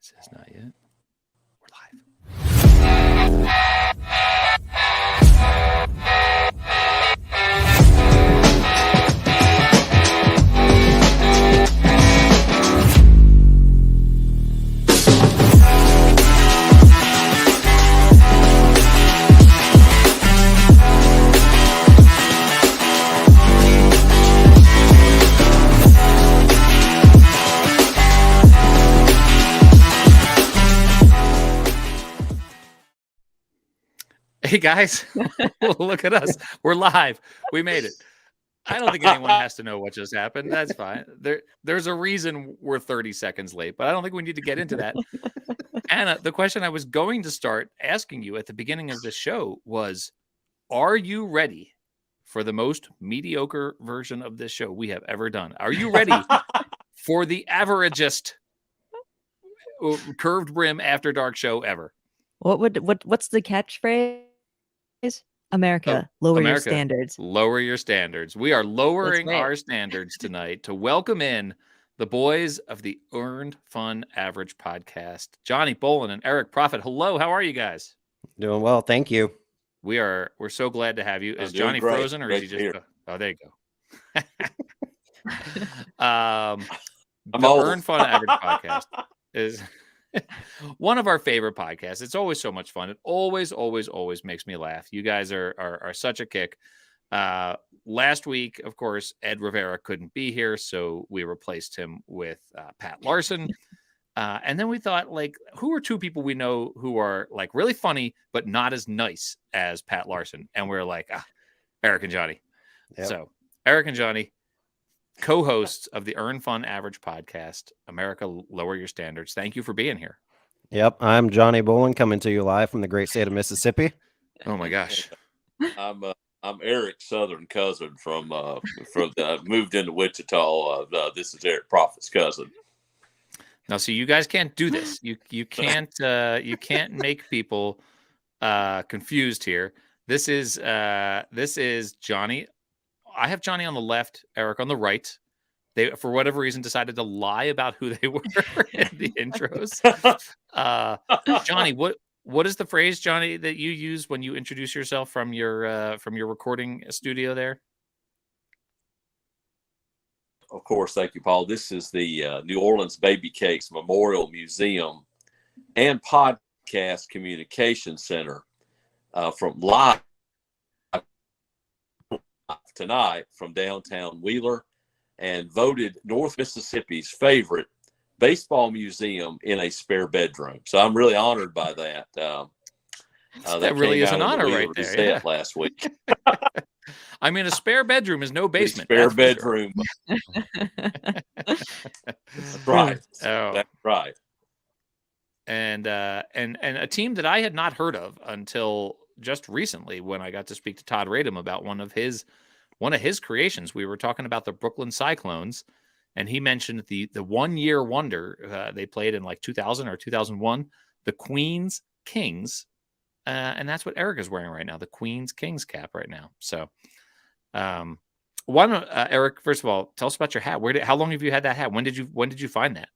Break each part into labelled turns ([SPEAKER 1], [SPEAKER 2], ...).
[SPEAKER 1] It says not yet. We're live. Hey guys, look at us. We're live. We made it. I don't think anyone has to know what just happened. That's fine. There's a reason we're 30 seconds late, but I don't think we need to get into that. Anna, the question I was going to start asking you at the beginning of the show was, are you ready for the most mediocre version of this show we have ever done? Are you ready for the averagest curved brim after dark show ever?
[SPEAKER 2] What's the catchphrase? America, lower your standards.
[SPEAKER 1] Lower your standards. We are lowering our standards tonight to welcome in the boys of the Earned Fun Average podcast, Johnny Bolin and Eric Prophet. Hello, how are you guys?
[SPEAKER 3] Doing well, thank you.
[SPEAKER 1] We're so glad to have you. Is Johnny frozen or is he just? Oh, there you go. The Earned Fun Average podcast is one of our favorite podcasts. It's always so much fun. It always makes me laugh. You guys are such a kick. Last week, of course, Ed Rivera couldn't be here, so we replaced him with Pat Larson. And then we thought, like, who are two people we know who are like really funny but not as nice as Pat Larson? And we're like, Eric and Johnny. Yep. So Eric and Johnny, co-hosts of the Earn Fun Average podcast, America, Lower Your Standards. Thank you for being here.
[SPEAKER 3] Yep, I'm Johnny Bolin, coming to you live from the great state of Mississippi.
[SPEAKER 1] Oh my gosh.
[SPEAKER 4] I'm Eric's southern cousin from moved into Wichita. This is Eric Prophet's cousin.
[SPEAKER 1] Now, see, you guys can't do this. You can't make people confused here. This is Johnny. I have Johnny on the left, Eric on the right. They, for whatever reason, decided to lie about who they were in the intros. Johnny, what is the phrase, Johnny, that you use when you introduce yourself from your recording studio there?
[SPEAKER 4] Of course, thank you, Paul. This is the New Orleans Baby Cakes Memorial Museum and Podcast Communication Center from live tonight from downtown Wheeler, and voted North Mississippi's favorite baseball museum in a spare bedroom. So I'm really honored by that.
[SPEAKER 1] That really is an honor right there. Yeah.
[SPEAKER 4] Last week.
[SPEAKER 1] I mean, a spare bedroom is no basement.
[SPEAKER 4] A spare bedroom. That's right.
[SPEAKER 1] Oh.
[SPEAKER 4] That's right.
[SPEAKER 1] And a team that I had not heard of until just recently when I got to speak to Todd Radom about one of his creations. We were talking about the Brooklyn Cyclones, and he mentioned the 1 year wonder they played in like 2000 or 2001, the Queens Kings, and that's what Eric is wearing right now, the Queens Kings cap right now. So, why don't Eric? First of all, tell us about your hat. How long have you had that hat? When did you find that?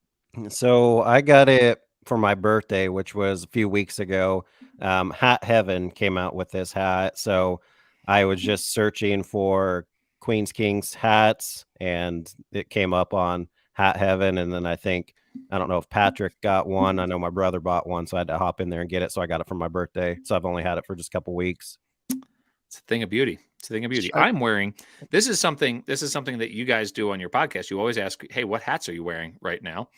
[SPEAKER 3] So I got it for my birthday, which was a few weeks ago. Hat Heaven came out with this hat, so I was just searching for Queens Kings hats, and it came up on Hat Heaven. And then I don't know if Patrick got one. I know my brother bought one, so I had to hop in there and get it. So I got it for my birthday. So I've only had it for just a couple weeks.
[SPEAKER 1] It's a thing of beauty. I'm wearing. This is something that you guys do on your podcast. You always ask, "Hey, what hats are you wearing right now?"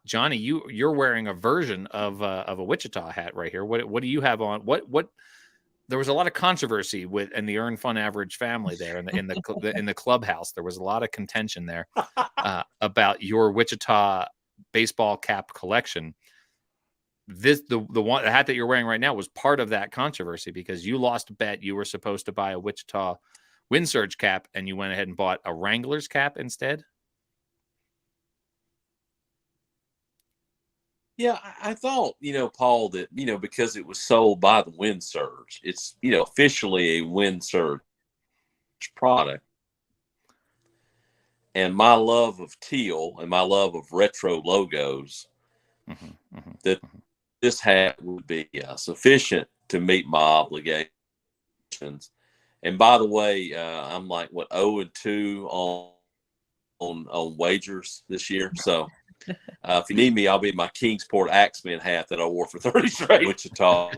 [SPEAKER 1] Johnny, you're wearing a version of a Wichita hat right here. What do you have on? What? There was a lot of controversy in the Earn Fun Average family there in the clubhouse. There was a lot of contention there about your Wichita baseball cap collection. The hat that you're wearing right now was part of that controversy because you lost a bet. You were supposed to buy a Wichita Wind Surge cap, and you went ahead and bought a Wrangler's cap instead.
[SPEAKER 4] Yeah, I thought, Paul, that, because it was sold by the Wind Surge, it's, officially a Wind Surge product. And my love of teal and my love of retro logos, that this hat would be sufficient to meet my obligations. And by the way, I'm like 0-2 on wagers this year. So if you need me, I'll be my Kingsport Axeman hat that I wore for 30 straight Wichita.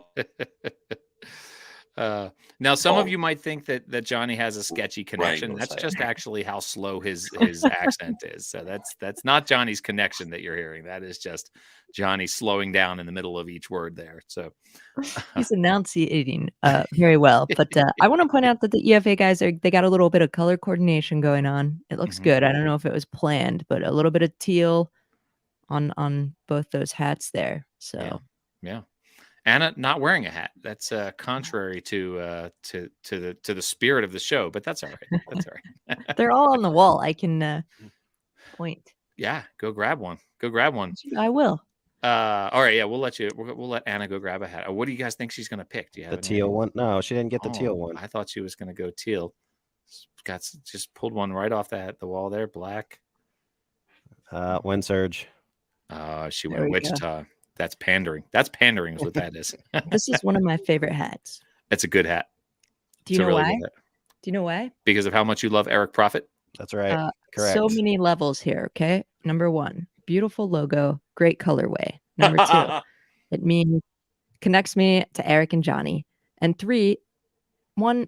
[SPEAKER 1] Now, some of you might think that Johnny has a sketchy connection. That's just actually how slow his accent is. So that's not Johnny's connection that you're hearing. That is just Johnny slowing down in the middle of each word there. So
[SPEAKER 2] he's enunciating very well. But I want to point out that the EFA guys they got a little bit of color coordination going on. It looks good. I don't know if it was planned, but a little bit of teal on both those hats there. So
[SPEAKER 1] yeah. Anna not wearing a hat. That's contrary to the spirit of the show, but that's all right. That's all right.
[SPEAKER 2] They're all on the wall. I can point.
[SPEAKER 1] Yeah, go grab one. Go grab one.
[SPEAKER 2] I will.
[SPEAKER 1] All right, yeah, we'll let Anna go grab a hat. What do you guys think she's gonna pick? Do you have
[SPEAKER 3] the teal one? No, she didn't get the teal one.
[SPEAKER 1] I thought she was gonna go teal. Just pulled one right off the wall there. Black.
[SPEAKER 3] Wind surge.
[SPEAKER 1] She went Wichita. That's pandering. That's pandering is what that is.
[SPEAKER 2] This is one of my favorite hats.
[SPEAKER 1] It's a good hat.
[SPEAKER 2] Do you know why? Do you know why? Because
[SPEAKER 1] of how much you love Eric Prophet?
[SPEAKER 3] That's right. Correct.
[SPEAKER 2] So many levels here, okay? Number 1, beautiful logo, great colorway. Number 2, it connects me to Eric and Johnny. And 3,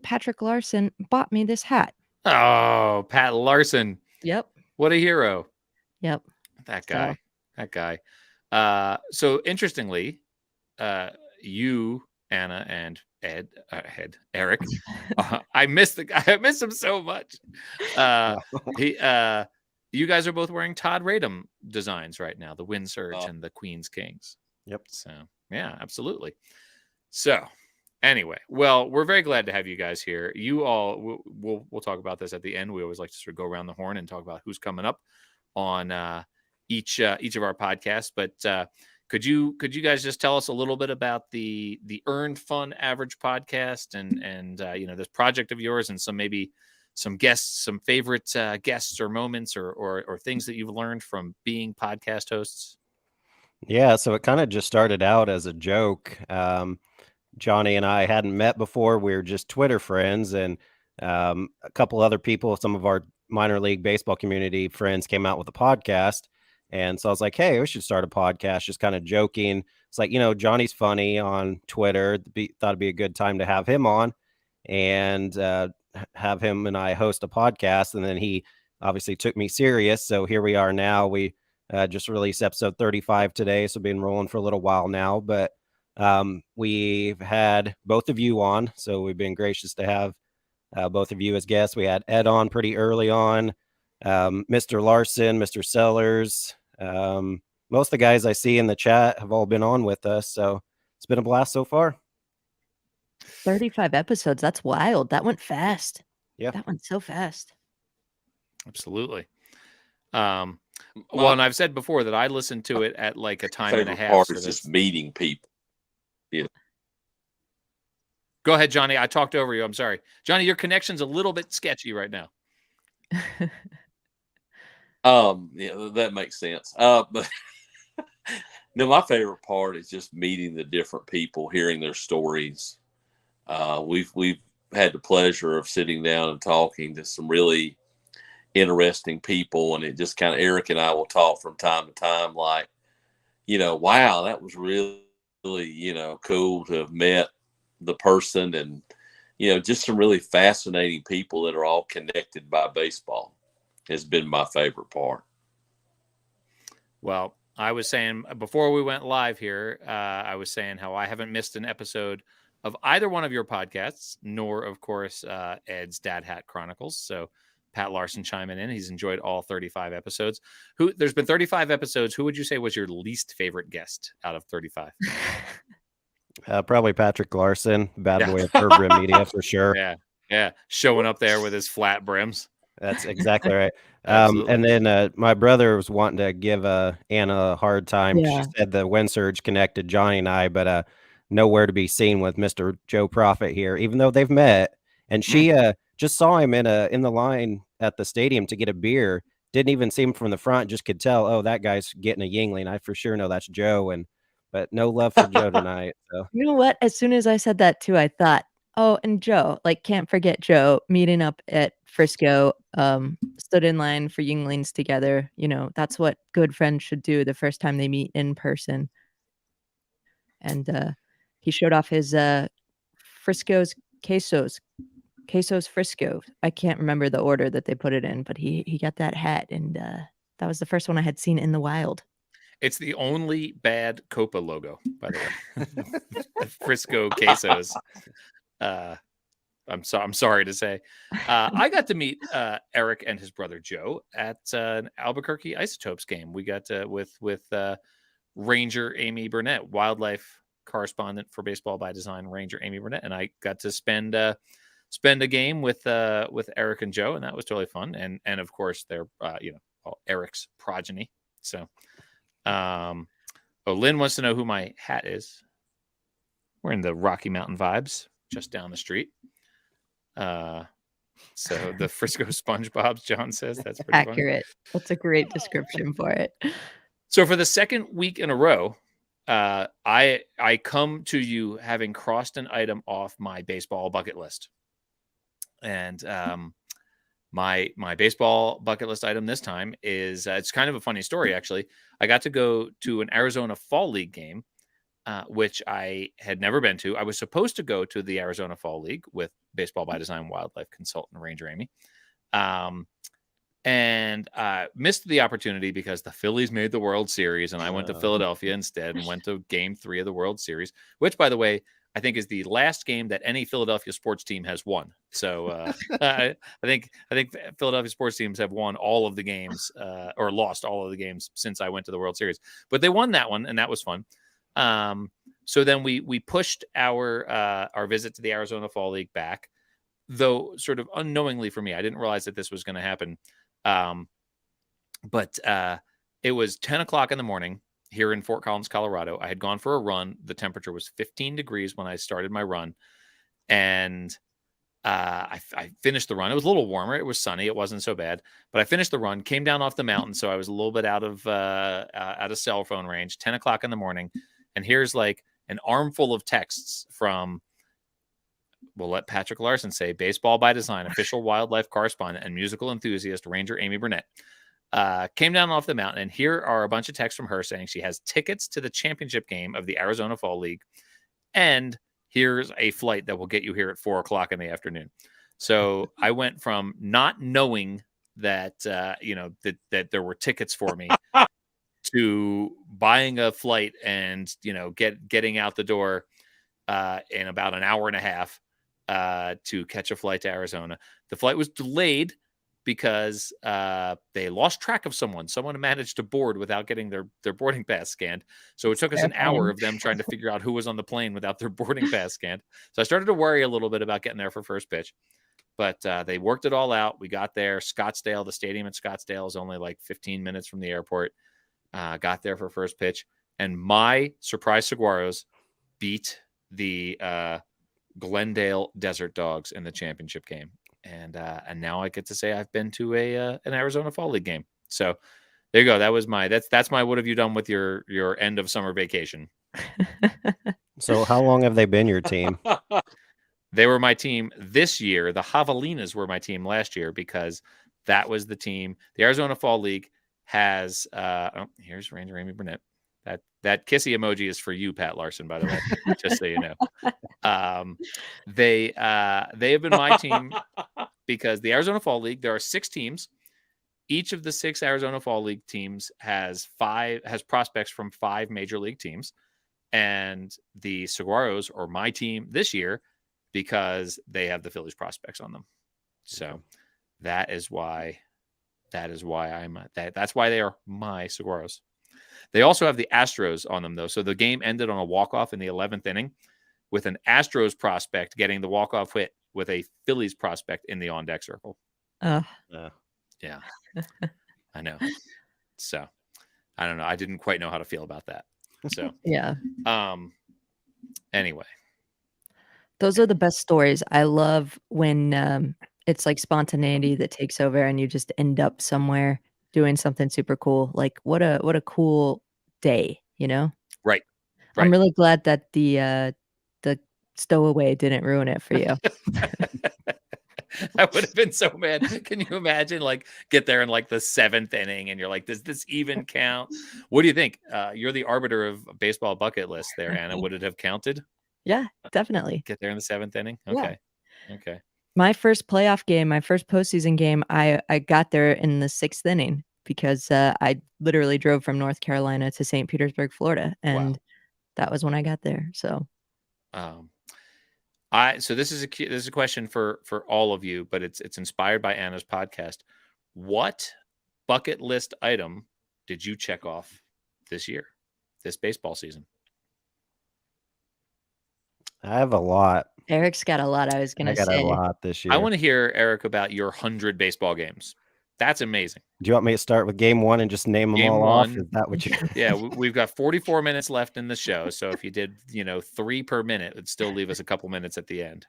[SPEAKER 2] Patrick Larson bought me this hat.
[SPEAKER 1] Oh, Pat Larson.
[SPEAKER 2] Yep.
[SPEAKER 1] What a hero.
[SPEAKER 2] Yep.
[SPEAKER 1] That guy. That guy. So interestingly, you, Anna, and Eric, I miss the guy. I miss him so much. You guys are both wearing Todd Radom designs right now, the Wind Surge and the Queen's Kings.
[SPEAKER 3] Yep.
[SPEAKER 1] So yeah, absolutely. So anyway, well, we're very glad to have you guys here. You all, we'll talk about this at the end. We always like to sort of go around the horn and talk about who's coming up on each of our podcasts. But could you guys just tell us a little bit about the Earned Fun Average podcast and this project of yours, and maybe some guests, some favorite guests or moments or things that you've learned from being podcast hosts?
[SPEAKER 3] Yeah, so it kind of just started out as a joke. Johnny and I hadn't met before. We were just Twitter friends, and a couple other people, some of our minor league baseball community friends, came out with a podcast. And so I was like, hey, we should start a podcast, just kind of joking. It's like, Johnny's funny on Twitter. Thought it'd be a good time to have him on and have him and I host a podcast. And then he obviously took me serious. So here we are now. We just released episode 35 today. So been rolling for a little while now. But we've had both of you on. So we've been gracious to have both of you as guests. We had Ed on pretty early on. Mr. Larson, Mr. Sellers, most of the guys I see in the chat have all been on with us, so it's been a blast so far.
[SPEAKER 2] 35 episodes, that's wild. That went fast.
[SPEAKER 3] Yeah,
[SPEAKER 2] that went so fast.
[SPEAKER 1] Absolutely. Well, and I've said before that I listened to it at like a time and a half.
[SPEAKER 4] Part is just meeting people. Yeah.
[SPEAKER 1] Go ahead, Johnny. I talked over you. I'm sorry, Johnny. Your connection's a little bit sketchy right now.
[SPEAKER 4] Yeah, that makes sense. But no, my favorite part is just meeting the different people, hearing their stories. We've had the pleasure of sitting down and talking to some really interesting people, and it just kind of, Eric and I will talk from time to time, like, wow, that was really, cool to have met the person, and just some really fascinating people that are all connected by baseball has been my favorite part.
[SPEAKER 1] Well, I was saying before we went live here, I was saying how I haven't missed an episode of either one of your podcasts, nor, of course, Ed's Dad Hat Chronicles. So Pat Larson chiming in. He's enjoyed all 35 episodes. There's been 35 episodes. Who would you say was your least favorite guest out of 35?
[SPEAKER 3] Probably Patrick Larson, bad boy of Brim Media for sure.
[SPEAKER 1] Yeah. Showing up there with his flat brims.
[SPEAKER 3] That's exactly right. And then my brother was wanting to give Anna a hard time. Yeah. She said the Wind Surge connected Johnny and I, but nowhere to be seen with Mr. Joe Prophet here, even though they've met. And she just saw him in the line at the stadium to get a beer, didn't even see him from the front. Just could tell, oh, that guy's getting a Yingling. I for sure know that's Joe. But no love for Joe tonight. So
[SPEAKER 2] You know what? As soon as I said that too, I thought, oh, and Joe, like, can't forget Joe meeting up at Frisco, stood in line for Yinglings together. You know, that's what good friends should do the first time they meet in person. And he showed off his Frisco's quesos Frisco. I can't remember the order that they put it in, but he got that hat, and that was the first one I had seen in the wild.
[SPEAKER 1] It's the only bad Copa logo, by the way. The Frisco quesos. I'm sorry to say. I got to meet Eric and his brother Joe at an Albuquerque Isotopes game. We got to with Ranger Amy Burnett, wildlife correspondent for Baseball by Design, Ranger Amy Burnett, and I got to spend a game with Eric and Joe, and that was totally fun. And of course they're Eric's progeny. So, Lynn wants to know who my hat is. We're in the Rocky Mountain vibes, just down the street. So the Frisco SpongeBob's, John says, that's pretty
[SPEAKER 2] accurate. Funny. That's a great description for it.
[SPEAKER 1] So for the second week in a row, I come to you having crossed an item off my baseball bucket list. And my baseball bucket list item this time is it's kind of a funny story, actually. I got to go to an Arizona Fall League game, which I had never been to. I was supposed to go to the Arizona Fall League with Baseball by Design wildlife consultant Ranger Amy, and missed the opportunity because the Phillies made the World Series, and I went to Philadelphia instead and went to Game 3 of the World Series, which, by the way, I think is the last game that any Philadelphia sports team has won. So I think Philadelphia sports teams have won all of the games or lost all of the games since I went to the World Series. But they won that one, and that was fun. So then we pushed our visit to the Arizona Fall League back, though sort of unknowingly for me. I didn't realize that this was going to happen. But it was 10 o'clock in the morning here in Fort Collins, Colorado. I had gone for a run. The temperature was 15 degrees when I started my run. And I finished the run. It was a little warmer. It was sunny. It wasn't so bad. But I finished the run, came down off the mountain. So I was a little bit out of cell phone range, 10 o'clock in the morning. And here's like an armful of texts from, we'll let Patrick Larson say, Baseball by Design, official wildlife correspondent and musical enthusiast, Ranger Amy Burnett. Came down off the mountain, and here are a bunch of texts from her saying she has tickets to the championship game of the Arizona Fall League, and here's a flight that will get you here at 4 o'clock in the afternoon. So I went from not knowing that that there were tickets for me to buying a flight and getting out the door in about an hour and a half to catch a flight to Arizona. The flight was delayed because they lost track of someone. Someone managed to board without getting their boarding pass scanned. So it took us an hour of them trying to figure out who was on the plane without their boarding pass scanned. So I started to worry a little bit about getting there for first pitch. But they worked it all out. We got there. Scottsdale, the stadium at Scottsdale is only like 15 minutes from the airport. Got there for first pitch. And my Surprise Saguaros beat the Glendale Desert Dogs in the championship game. And now I get to say I've been to an Arizona Fall League game. So there you go. That was that's my what have you done with your end of summer vacation?
[SPEAKER 3] So how long have they been your team?
[SPEAKER 1] They were my team this year. The Javelinas were my team last year because that was the team. The Arizona Fall League has here's Ranger Amy Burnett. That kissy emoji is for you, Pat Larson, by the way, just so you know. They have been my team because the Arizona Fall League, there are 6 teams. Each of the 6 Arizona Fall League teams has prospects from 5 major league teams. And the Saguaros are my team this year because they have the Phillies prospects on them. So that's why that's why they are my Saguaros. They also have the Astros on them, though. So the game ended on a walk-off in the 11th inning with an Astros prospect getting the walk-off hit with a Phillies prospect in the on-deck circle. Yeah. I know. So I don't know. I didn't quite know how to feel about that. So
[SPEAKER 2] yeah.
[SPEAKER 1] Anyway.
[SPEAKER 2] Those are the best stories. I love when it's like spontaneity that takes over and you just end up somewhere doing something super cool. Like what a cool day, you know?
[SPEAKER 1] Right.
[SPEAKER 2] I'm really glad that the stowaway didn't ruin it for you.
[SPEAKER 1] I would have been so mad. Can you imagine, like, get there in like the 7th inning and you're like, does this even count? What do you think? You're the arbiter of baseball bucket list there, Anna. Would it have counted?
[SPEAKER 2] Yeah, definitely.
[SPEAKER 1] Get there in the 7th inning?
[SPEAKER 2] Yeah.
[SPEAKER 1] Okay. Okay.
[SPEAKER 2] My first playoff game, my first postseason game, I got there in the 6th inning because I literally drove from North Carolina to St. Petersburg, Florida, and that was when I got there. So,
[SPEAKER 1] so this is a question for all of you, but it's inspired by Anna's podcast. What bucket list item did you check off this year, this baseball season?
[SPEAKER 3] I have a lot.
[SPEAKER 2] Eric's got a lot. I was gonna say.
[SPEAKER 3] I got a lot this year.
[SPEAKER 1] I want to hear, Eric, about your 100 baseball games. That's amazing.
[SPEAKER 3] Do you want me to start with game 1 and just name them all off? Is that what you?
[SPEAKER 1] Yeah, we've got 44 minutes left in the show, so if you did, 3 per minute, it'd still leave us a couple minutes at the end.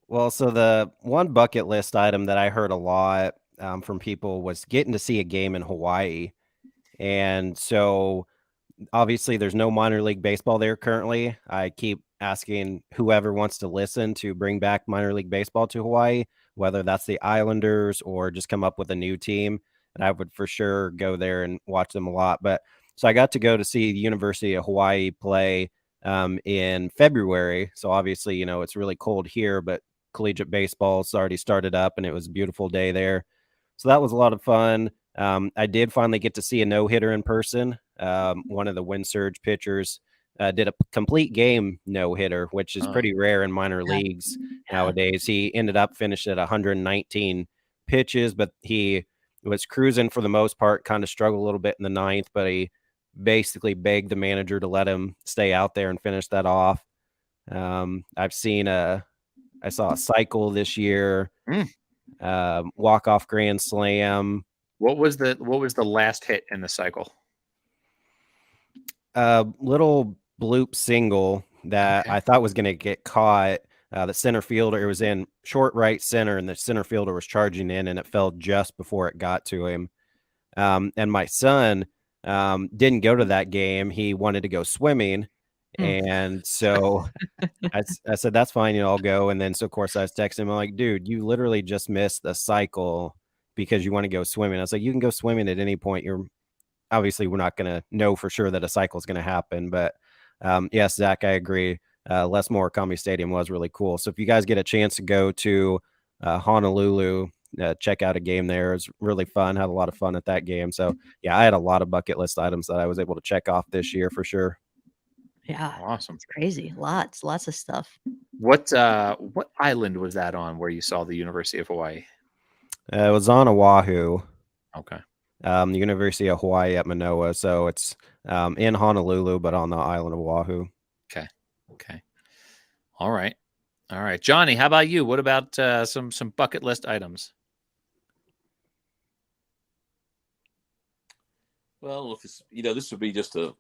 [SPEAKER 3] Well, so the one bucket list item that I heard a lot from people was getting to see a game in Hawaii, and so obviously there's no minor league baseball there currently. I keep asking whoever wants to listen to bring back minor league baseball to Hawaii, whether that's the Islanders or just come up with a new team. And I would for sure go there and watch them a lot. But so I got to go to see the University of Hawaii play in February. So obviously, it's really cold here, but collegiate baseball's already started up and it was a beautiful day there. So that was a lot of fun. I did finally get to see a no-hitter in person. One of the Wind Surge pitchers did a complete game no-hitter, which is pretty rare in minor leagues nowadays. He ended up finished at 119 pitches, but he was cruising for the most part, kind of struggled a little bit in the 9th, but he basically begged the manager to let him stay out there and finish that off. I saw a cycle this year, walk-off grand slam.
[SPEAKER 1] What was the last hit in the cycle?
[SPEAKER 3] Little bloop single that I thought was going to get caught. The center fielder, it was in short right center, and the center fielder was charging in, and it fell just before it got to him. And my son didn't go to that game. He wanted to go swimming. And so I said, that's fine. I'll go. And then, so of course I was texting him. I'm like, dude, you literally just missed the cycle because you want to go swimming. I was like, you can go swimming at any point. Obviously we're not going to know for sure that a cycle is going to happen, but yes, Zach, I agree. Les Murakami Stadium was really cool. So if you guys get a chance to go to Honolulu, check out a game there. It was really fun. Had a lot of fun at that game. So yeah, I had a lot of bucket list items that I was able to check off this year for sure.
[SPEAKER 2] Yeah,
[SPEAKER 1] awesome.
[SPEAKER 2] It's crazy. Lots of stuff.
[SPEAKER 1] What island was that on where you saw the University of Hawaii?
[SPEAKER 3] It was on Oahu.
[SPEAKER 1] Okay.
[SPEAKER 3] The University of Hawaii at Manoa. So it's in Honolulu, but on the island of Oahu.
[SPEAKER 1] Okay. All right. Johnny, how about you? What about some bucket list items?
[SPEAKER 4] Well, if it's, this would be just a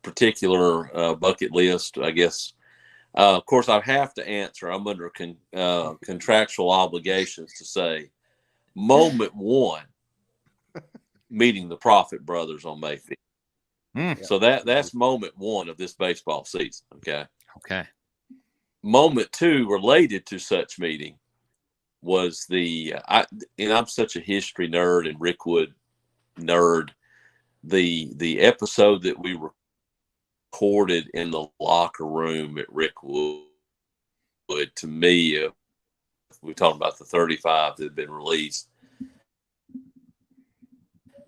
[SPEAKER 4] particular bucket list, I guess. Of course, I have to answer. I'm under contractual obligations to say moment 1, meeting the Profit brothers on May 5th. So that's moment 1 of this baseball season. Okay. Moment 2 related to such meeting was I'm such a history nerd and Rickwood nerd. The episode that we recorded in the locker room at Rickwood, to me, we're talking about the 35 that had been released,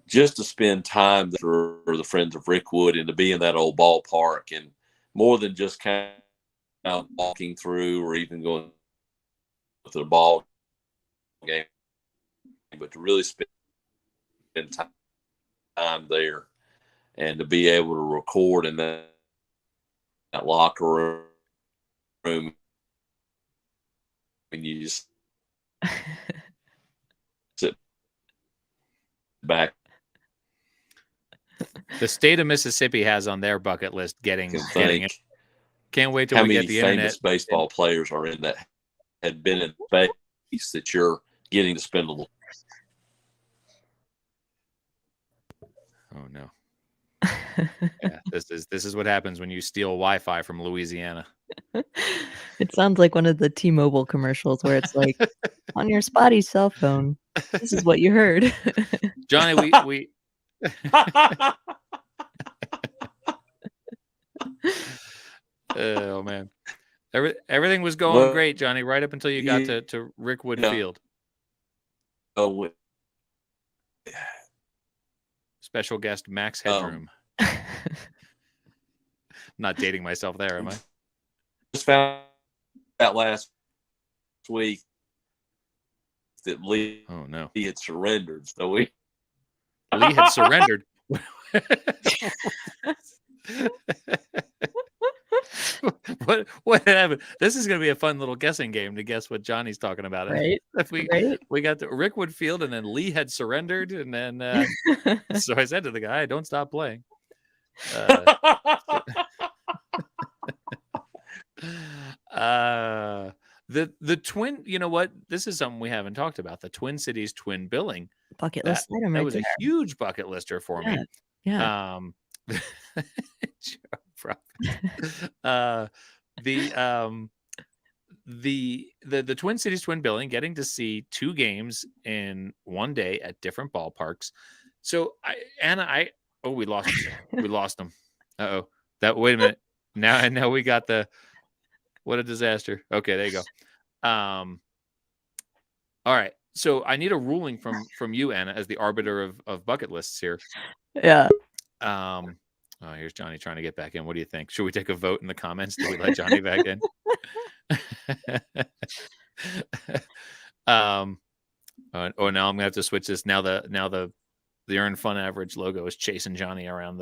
[SPEAKER 4] just to spend time for the friends of Rickwood and to be in that old ballpark, and more than just kind of walking through or even going to the ball game, but to really spend time there and to be able to record in that locker room, and you just sit back.
[SPEAKER 1] The state of Mississippi has on their bucket list getting it. Can't wait till we get the internet.
[SPEAKER 4] How many famous baseball players are in that had been in space that you're getting to spend a little.
[SPEAKER 1] Oh no. Yeah, this is what happens when you steal Wi-Fi from Louisiana.
[SPEAKER 2] It sounds like one of the T-Mobile commercials where it's like, on your spotty cell phone, this is what you heard.
[SPEAKER 1] Johnny, we oh man. Everything was going great, Johnny, right up until you got to Rickwood Field.
[SPEAKER 4] Oh,
[SPEAKER 1] special guest Max Headroom. Not dating myself there, am I?
[SPEAKER 4] Just found out last week that Lee had surrendered. So Lee
[SPEAKER 1] had surrendered. What happened? This is going to be a fun little guessing game to guess what Johnny's talking about.
[SPEAKER 2] Right.
[SPEAKER 1] We got the Rickwood Field, and then Lee had surrendered, and then so I said to the guy, "Don't stop playing." The twin. You know what? This is something we haven't talked about. The Twin Cities twin billing
[SPEAKER 2] bucket list item.
[SPEAKER 1] That was a huge bucket lister for me.
[SPEAKER 2] Yeah.
[SPEAKER 1] The Twin Cities twin billing, getting to see 2 games in one day at different ballparks. So we lost them. Wait a minute. Now we got what a disaster. Okay, there you go. All right. So I need a ruling from you, Anna, as the arbiter of bucket lists here.
[SPEAKER 2] Yeah.
[SPEAKER 1] Oh, here's Johnny trying to get back in. What do you think? Should we take a vote in the comments? Do we let Johnny back in? Now I'm gonna have to switch this. Now the Earn Fun Average logo is chasing Johnny around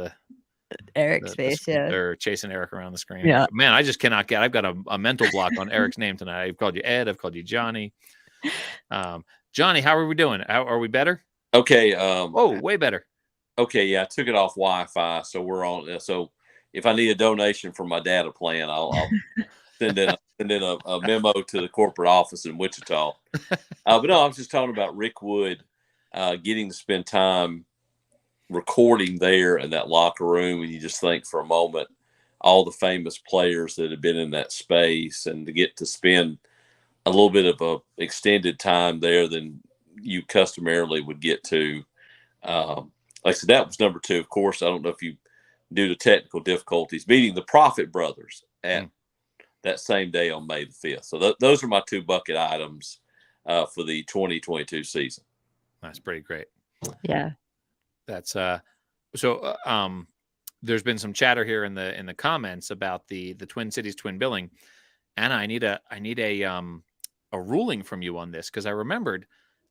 [SPEAKER 2] Eric's face,
[SPEAKER 1] or chasing Eric around the screen.
[SPEAKER 2] Yeah.
[SPEAKER 1] Man, I just cannot get. I've got a mental block on Eric's name tonight. I've called you Ed. I've called you Johnny. Johnny, how are we doing? Are we better?
[SPEAKER 4] Okay.
[SPEAKER 1] Way better.
[SPEAKER 4] Okay, yeah, I took it off Wi-Fi, so we're on. So if I need a donation for my data plan, I'll send in a memo to the corporate office in Wichita. But no, I was just talking about Rick Wood getting to spend time recording there in that locker room, and you just think for a moment all the famous players that have been in that space, and to get to spend a little bit of a extended time there than you customarily would get to. Like I said, that was number 2. Of course, I don't know if you, due to technical difficulties, meeting the Profit brothers at that same day on May the 5th. So those are my 2 bucket items for the 2022 season.
[SPEAKER 1] That's pretty great.
[SPEAKER 2] Yeah.
[SPEAKER 1] That's there's been some chatter here in the comments about the Twin Cities twin billing. Anna, I need a ruling from you on this, because I remembered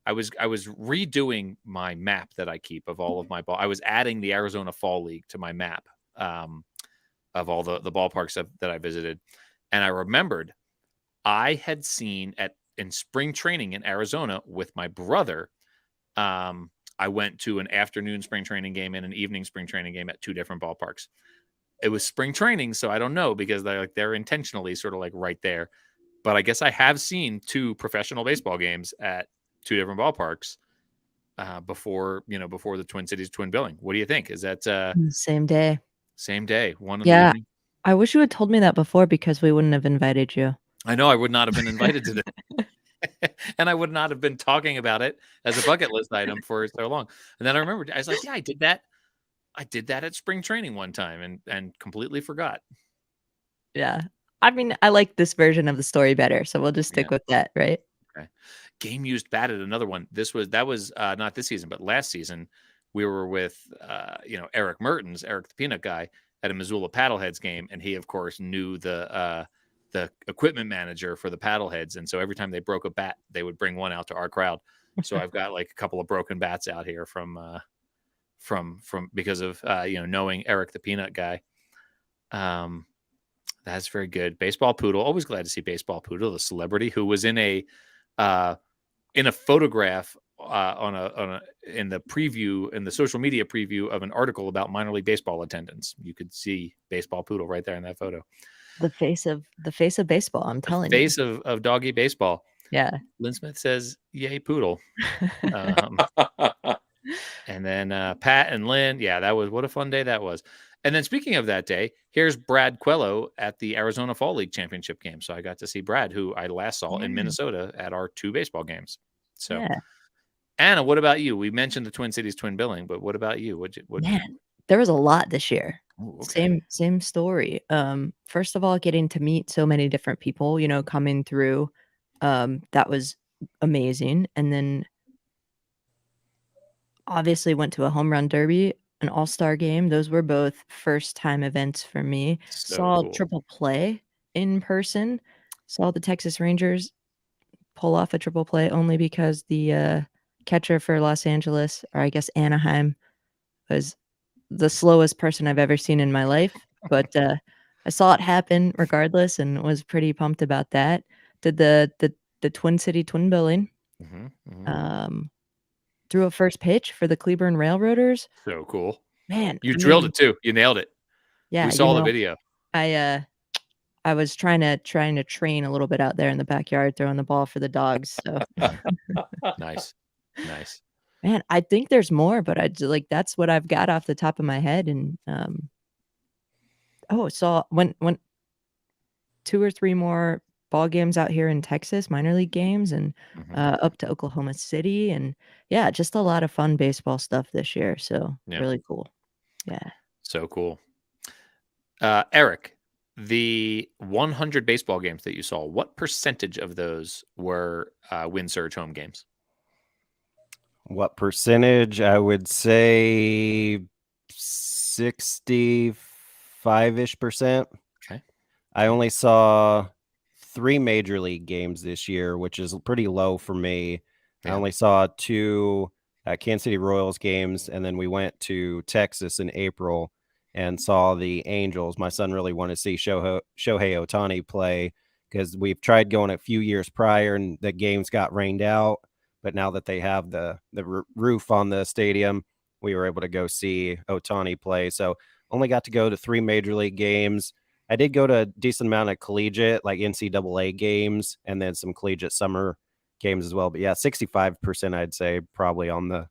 [SPEAKER 1] I was redoing my map that I keep of all of my ball. I was adding the Arizona Fall League to my map of all the ballparks that I visited, and I remembered I had seen in spring training in Arizona with my brother. I went to an afternoon spring training game and an evening spring training game at 2 different ballparks. It was spring training, so I don't know, because they're intentionally sort of like right there. But I guess I have seen 2 professional baseball games at 2 different ballparks before the Twin Cities twin billing. What do you think? Is that
[SPEAKER 2] same day?
[SPEAKER 1] Same day. One of
[SPEAKER 2] the
[SPEAKER 1] evening?
[SPEAKER 2] I wish you had told me that before, because we wouldn't have invited you.
[SPEAKER 1] I know I would not have been invited to this. And I would not have been talking about it as a bucket list item for so long. And then I remembered, I was like, yeah, I did that. I did that at spring training one time and completely forgot.
[SPEAKER 2] Yeah. I mean, I like this version of the story better, so we'll just stick with that, right?
[SPEAKER 1] Okay. Game used batted, another one. That was not this season, but last season we were with Eric Mertens, Eric the Peanut Guy, at a Missoula Paddleheads game, and he of course knew the equipment manager for the Paddleheads, and so every time they broke a bat, they would bring one out to our crowd. So I've got like a couple of broken bats out here from because of knowing Eric the Peanut Guy. That's very good. Baseball Poodle, always glad to see Baseball Poodle, the celebrity who was in a photograph in the social media preview of an article about minor league baseball attendance. You could see Baseball Poodle right there in that photo.
[SPEAKER 2] The face of baseball. I'm telling you.
[SPEAKER 1] Face of doggy baseball.
[SPEAKER 2] Yeah.
[SPEAKER 1] Lynn Smith says, "Yay, Poodle." And then Pat and Lynn. Yeah, that was what a fun day that was. And then speaking of that day, here's Brad Quello at the Arizona Fall League Championship game. So I got to see Brad, who I last saw in Minnesota at our 2 baseball games. So, Anna, what about you? We mentioned the Twin Cities twin billing, but what about you?
[SPEAKER 2] Man, there was a lot this year.
[SPEAKER 1] Ooh, okay.
[SPEAKER 2] Same story. First of all, getting to meet so many different people, coming through, that was amazing. And then obviously went to a home run derby, an all-star game. Those were both first-time events for me.
[SPEAKER 1] So
[SPEAKER 2] Saw
[SPEAKER 1] cool.
[SPEAKER 2] triple play in person. Saw the Texas Rangers pull off a triple play only because the catcher for Los Angeles, or I guess Anaheim, was the slowest person I've ever seen in my life. But I saw it happen regardless and was pretty pumped about that. Did the Twin City twin billing. Threw a first pitch for the Cleburne Railroaders.
[SPEAKER 1] So cool.
[SPEAKER 2] Man,
[SPEAKER 1] you drilled it too. You nailed it.
[SPEAKER 2] Yeah,
[SPEAKER 1] we saw the video.
[SPEAKER 2] I was trying to train a little bit out there in the backyard, throwing the ball for the dogs. So
[SPEAKER 1] nice.
[SPEAKER 2] Man, I think there's more, but that's what I've got off the top of my head. And saw went 2 or 3 more ball games out here in Texas, minor league games, and up to Oklahoma City, and just a lot of fun baseball stuff this year. So really cool. Yeah.
[SPEAKER 1] So cool. Eric, the 100 baseball games that you saw, what percentage of those were Wind Surge home games?
[SPEAKER 3] What percentage? I would say 65-ish%.
[SPEAKER 1] Okay.
[SPEAKER 3] I only saw 3 major league games this year, which is pretty low for me. Yeah. I only saw 2 Kansas City Royals games, and then we went to Texas in April and saw the Angels. My son really wanted to see Shohei Ohtani play because we've tried going a few years prior, and the games got rained out. But now that they have the roof on the stadium, we were able to go see Ohtani play. So only got to go to 3 major league games. I did go to a decent amount of collegiate, like NCAA games, and then some collegiate summer games as well. But 65%, I'd say, probably on the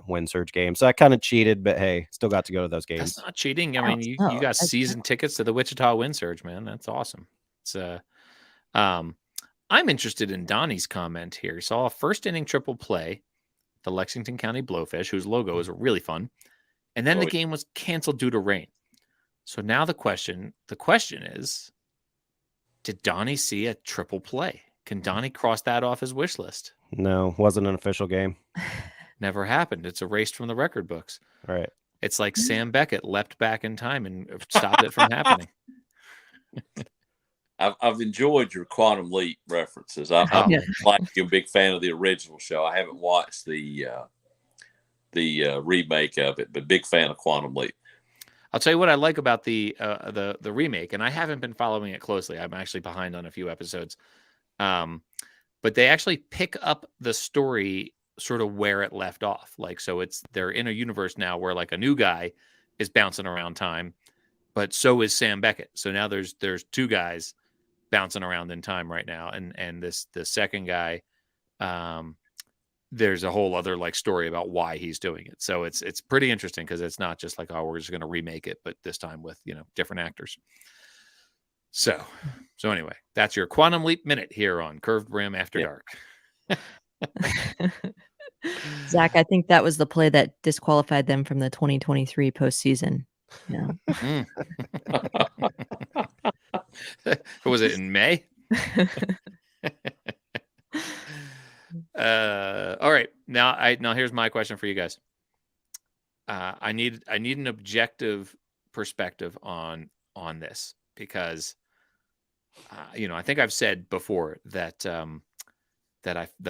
[SPEAKER 3] Wind Surge game. So I kind of cheated, but hey, still got to go to those games.
[SPEAKER 1] That's not cheating. I mean, you got season tickets to the Wichita Wind Surge, man. That's awesome. It's I'm interested in Donnie's comment here. Saw a first inning triple play, the Lexington County Blowfish, whose logo is really fun. And then the game was canceled due to rain. So now the question is, did Donnie see a triple play? Can Donnie cross that off his wish list?
[SPEAKER 3] No, wasn't an official game.
[SPEAKER 1] Never happened. It's erased from the record books.
[SPEAKER 3] Right.
[SPEAKER 1] It's like Sam Beckett leapt back in time and stopped it from happening.
[SPEAKER 4] I've enjoyed your Quantum Leap references. I'm like a big fan of the original show. I haven't watched the remake of it, but big fan of Quantum Leap.
[SPEAKER 1] I'll tell you what I like about the remake, and I haven't been following it closely. I'm actually behind on a few episodes, but they actually pick up the story sort of where it left off. Like, so they're in a universe now where like a new guy is bouncing around time, but so is Sam Beckett. So now there's 2 guys bouncing around in time right now, and the second guy, there's a whole other like story about why he's doing it. So it's pretty interesting because it's not just like, oh, we're just going to remake it, but this time with different actors. So anyway, that's your Quantum Leap minute here on Curved Brim After Dark.
[SPEAKER 2] Zach, I think that was the play that disqualified them from the 2023 postseason. Yeah.
[SPEAKER 1] Was it in May? All right. Now here's my question for you guys. I need an objective perspective on this because I think I've said before that the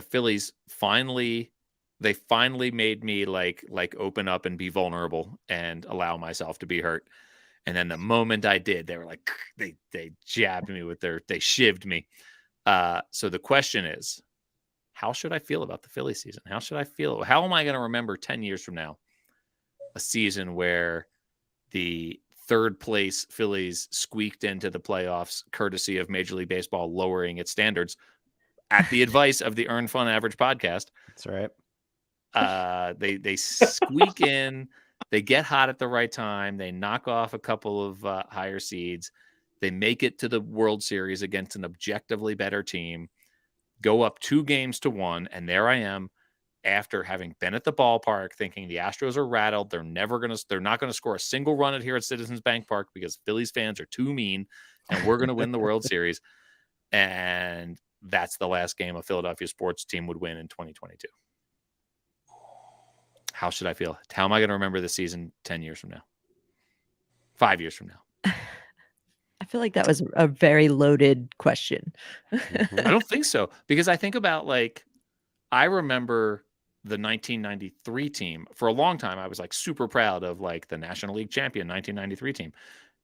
[SPEAKER 1] Phillies finally made me like open up and be vulnerable and allow myself to be hurt. And then the moment I did, they were like, they jabbed me they shivved me. So the question is, how should I feel about the Phillies season? How should I feel? How am I going to remember 10 years from now a season where the third place Phillies squeaked into the playoffs courtesy of Major League Baseball lowering its standards at the advice of the Earn Fun Average podcast?
[SPEAKER 3] That's right.
[SPEAKER 1] They squeak in. They get hot at the right time. They knock off a couple of higher seeds. They make it to the World Series against an objectively better team. Go up 2-1, and there I am, after having been at the ballpark, thinking the Astros are rattled. They're not gonna score a single run here at Citizens Bank Park because Phillies fans are too mean, and we're gonna win the World Series. And that's the last game a Philadelphia sports team would win in 2022. How should I feel? How am I going to remember the season 10 years from now? 5 years from now?
[SPEAKER 2] I feel like that was a very loaded question.
[SPEAKER 1] I don't think so, because I think about, like, I remember the 1993 team. For a long time, I was like super proud of like the National League champion 1993 team.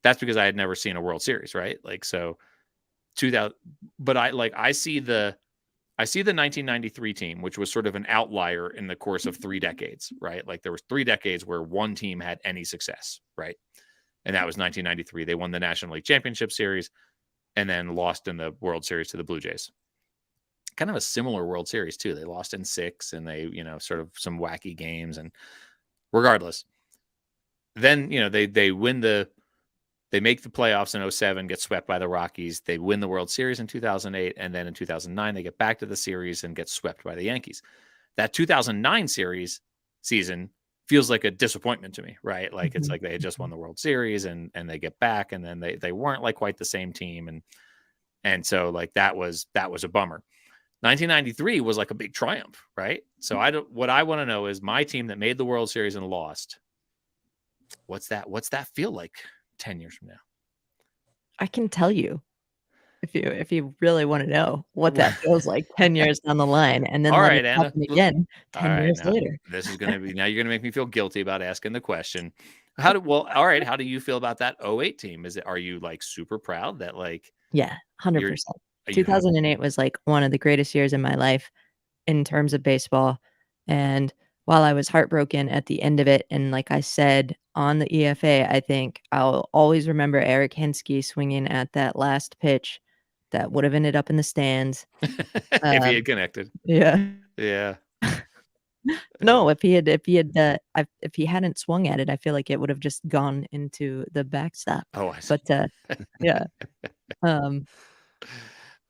[SPEAKER 1] That's because I had never seen a World Series, right? Like, so 2000, but I see the 1993 team, which was sort of an outlier in the course of 3 decades, right? Like there was 3 decades where one team had any success, right? And that was 1993. They won the National League Championship Series and then lost in the World Series to the Blue Jays. Kind of a similar World Series too. They lost in 6 and they, sort of some wacky games, and regardless, then, they make the playoffs in 2007, get swept by the Rockies. They win the World Series in 2008. And then in 2009, they get back to the series and get swept by the Yankees. That 2009 season feels like a disappointment to me, right? Like it's like they had just won the World Series and they get back, and then they weren't like quite the same team. And so like that was a bummer. 1993 was like a big triumph, right? So what I want to know is my team that made the World Series and lost. What's that feel like 10 years from now?
[SPEAKER 2] I can tell you if you really want to know what that feels like 10 years down the line, and then
[SPEAKER 1] all
[SPEAKER 2] let
[SPEAKER 1] right,
[SPEAKER 2] it
[SPEAKER 1] Anna.
[SPEAKER 2] happen again 10 years
[SPEAKER 1] now,
[SPEAKER 2] later.
[SPEAKER 1] This is going to be, now you're going to make me feel guilty about asking the question. How do you feel about that 2008 team? Are you like super proud that like?
[SPEAKER 2] Yeah, 100%. 2008 was like one of the greatest years in my life in terms of baseball. And while I was heartbroken at the end of it, and like I said on the EFA, I think I'll always remember Eric Hensky swinging at that last pitch that would have ended up in the stands.
[SPEAKER 1] If he had connected.
[SPEAKER 2] Yeah.
[SPEAKER 1] Yeah.
[SPEAKER 2] No, if he hadn't swung at it, I feel like it would have just gone into the backstop.
[SPEAKER 1] Oh, I see.
[SPEAKER 2] But yeah.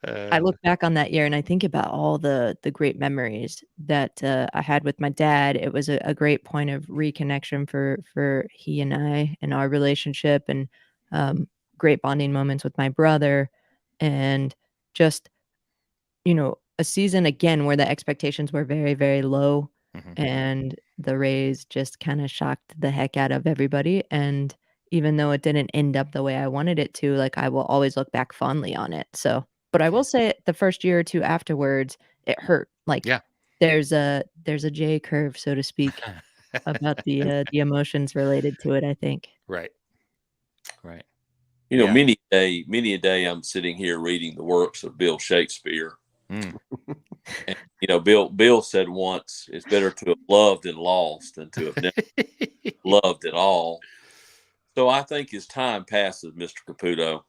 [SPEAKER 2] I look back on that year and I think about all the great memories that I had with my dad. It was a great point of reconnection for he and I and our relationship, and great bonding moments with my brother, and just a season again where the expectations were very, very low, and the Rays just kind of shocked the heck out of everybody. And even though it didn't end up the way I wanted it to, like I will always look back fondly on it. So. But I will say the first year or two afterwards, it hurt. Like,
[SPEAKER 1] yeah,
[SPEAKER 2] there's a J curve, so to speak, about the emotions related to it, I think.
[SPEAKER 1] Right.
[SPEAKER 4] Many a day I'm sitting here reading the works of Bill Shakespeare. And, Bill said once, it's better to have loved and lost than to have never loved at all. So I think as time passes, Mr. Caputo,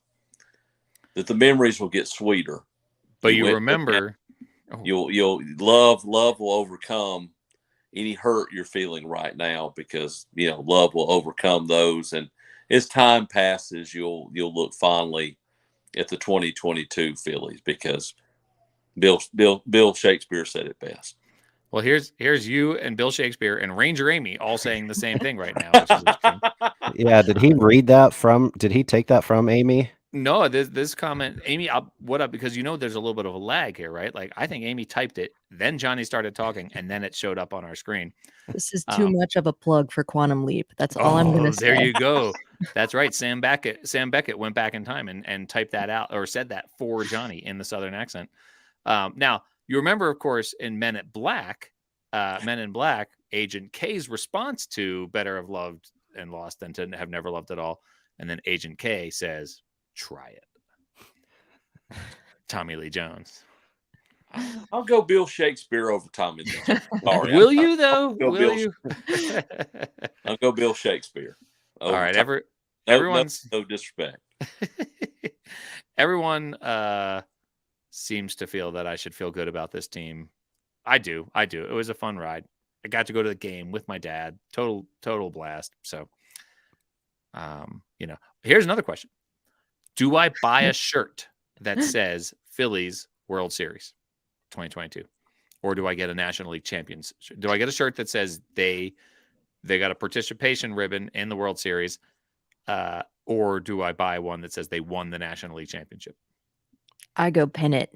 [SPEAKER 4] that the memories will get sweeter.
[SPEAKER 1] But you remember,
[SPEAKER 4] you'll love will overcome any hurt you're feeling right now, because love will overcome those. And as time passes, you'll look fondly at the 2022 Phillies, because Bill Shakespeare said it best.
[SPEAKER 1] Well, here's you and Bill Shakespeare and Ranger Amy all saying the same thing right now, which is interesting.
[SPEAKER 3] Yeah, did he read that from? Did he take that from Amy?
[SPEAKER 1] No, this comment, Amy, what up? Because there's a little bit of a lag here, right? Like I think Amy typed it, then Johnny started talking, and then it showed up on our screen.
[SPEAKER 2] This is too much of a plug for Quantum Leap. That's all I'm going to say.
[SPEAKER 1] There you go. That's right. Sam Beckett went back in time and typed that out, or said that for Johnny in the Southern accent. Now you remember, of course, in Men in Black, Agent K's response to "Better have loved and lost than to have never loved at all," and then Agent K says, "Try it." Tommy Lee Jones.
[SPEAKER 4] I'll go Bill Shakespeare over Tommy Lee Jones. Sorry.
[SPEAKER 1] Will you though?
[SPEAKER 4] I'll go Bill Shakespeare.
[SPEAKER 1] All right.
[SPEAKER 4] Everyone's no disrespect.
[SPEAKER 1] Everyone seems to feel that I should feel good about this team. I do. It was a fun ride. I got to go to the game with my dad. Total blast. So, here's another question. Do I buy a shirt that says Phillies World Series 2022? Or do I get a National League Champions? Do I get a shirt that says they got a participation ribbon in the World Series? Or do I buy one that says they won the National League Championship?
[SPEAKER 2] I go pin it.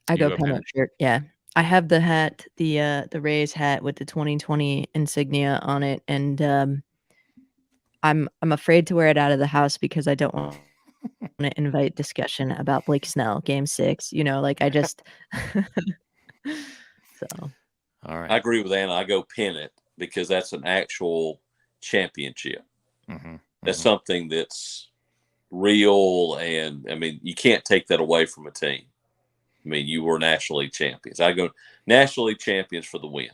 [SPEAKER 2] I go pin it shirt. Yeah. I have the hat, the Rays hat with the 2020 insignia on it, and I'm afraid to wear it out of the house because I don't want to invite discussion about Blake Snell, Game 6. Like I just so.
[SPEAKER 1] All right.
[SPEAKER 4] I agree with Anna. I go pin it because that's an actual championship. That's something that's real, and I mean, you can't take that away from a team. I mean, you were National League champions. I go National League champions for the win.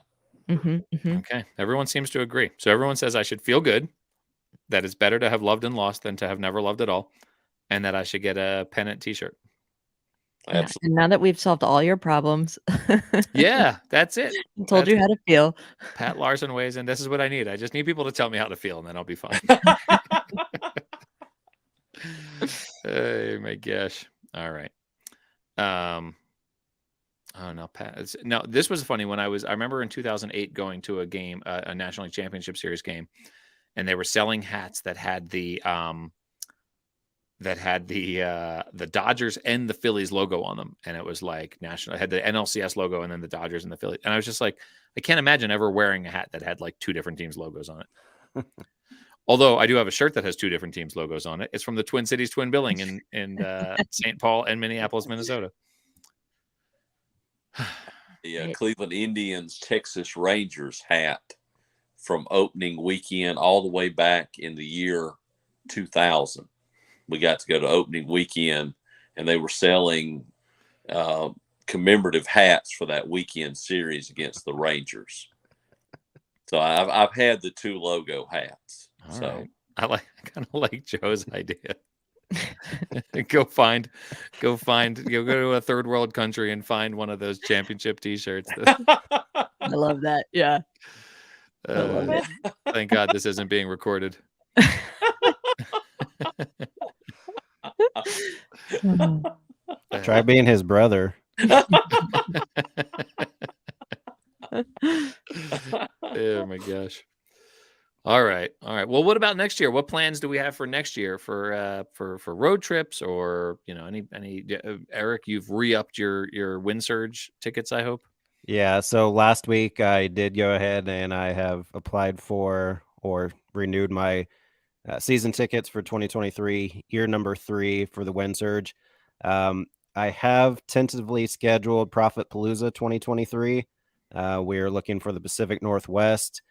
[SPEAKER 1] Okay. Everyone seems to agree. So everyone says I should feel good, that it's better to have loved and lost than to have never loved at all, and that I should get a pennant T-shirt.
[SPEAKER 2] Yeah, and now that we've solved all your problems.
[SPEAKER 1] Yeah, that's it.
[SPEAKER 2] Told you how to feel.
[SPEAKER 1] Pat Larson weighs in. This is what I need. I just need people to tell me how to feel, and then I'll be fine. Hey, my gosh. All right. Oh no, Pat. No, this was funny when I remember in 2008 going to a game, a National League Championship Series game, and they were selling hats that had the Dodgers and the Phillies logo on them, and it was like national. It had the NLCS logo and then the Dodgers and the Phillies, and I was just like, I can't imagine ever wearing a hat that had like two different teams' logos on it. Although I do have a shirt that has two different teams' logos on it. It's from the Twin Cities Twin Billing in St. Paul and Minneapolis, Minnesota.
[SPEAKER 4] The Cleveland Indians Texas Rangers hat from opening weekend all the way back in the year 2000. We got to go to opening weekend, and they were selling commemorative hats for that weekend series against the Rangers. So I've had the two logo hats.
[SPEAKER 1] All right. I kind of like Joe's idea. go to a third world country and find one of those championship T-shirts.
[SPEAKER 2] I love that. Yeah.
[SPEAKER 1] I love it. Thank God this isn't being recorded.
[SPEAKER 3] Try being his brother.
[SPEAKER 1] Oh my gosh. All right. Well, what about next year? What plans do we have for next year for road trips, or any Eric, you've re-upped your Wind Surge tickets, I hope?
[SPEAKER 3] Yeah, so last week I did go ahead and I have applied for or renewed my season tickets for 2023, year number 3 for the Wind Surge. I have tentatively scheduled Profit Palooza 2023. We're looking for the Pacific Northwest.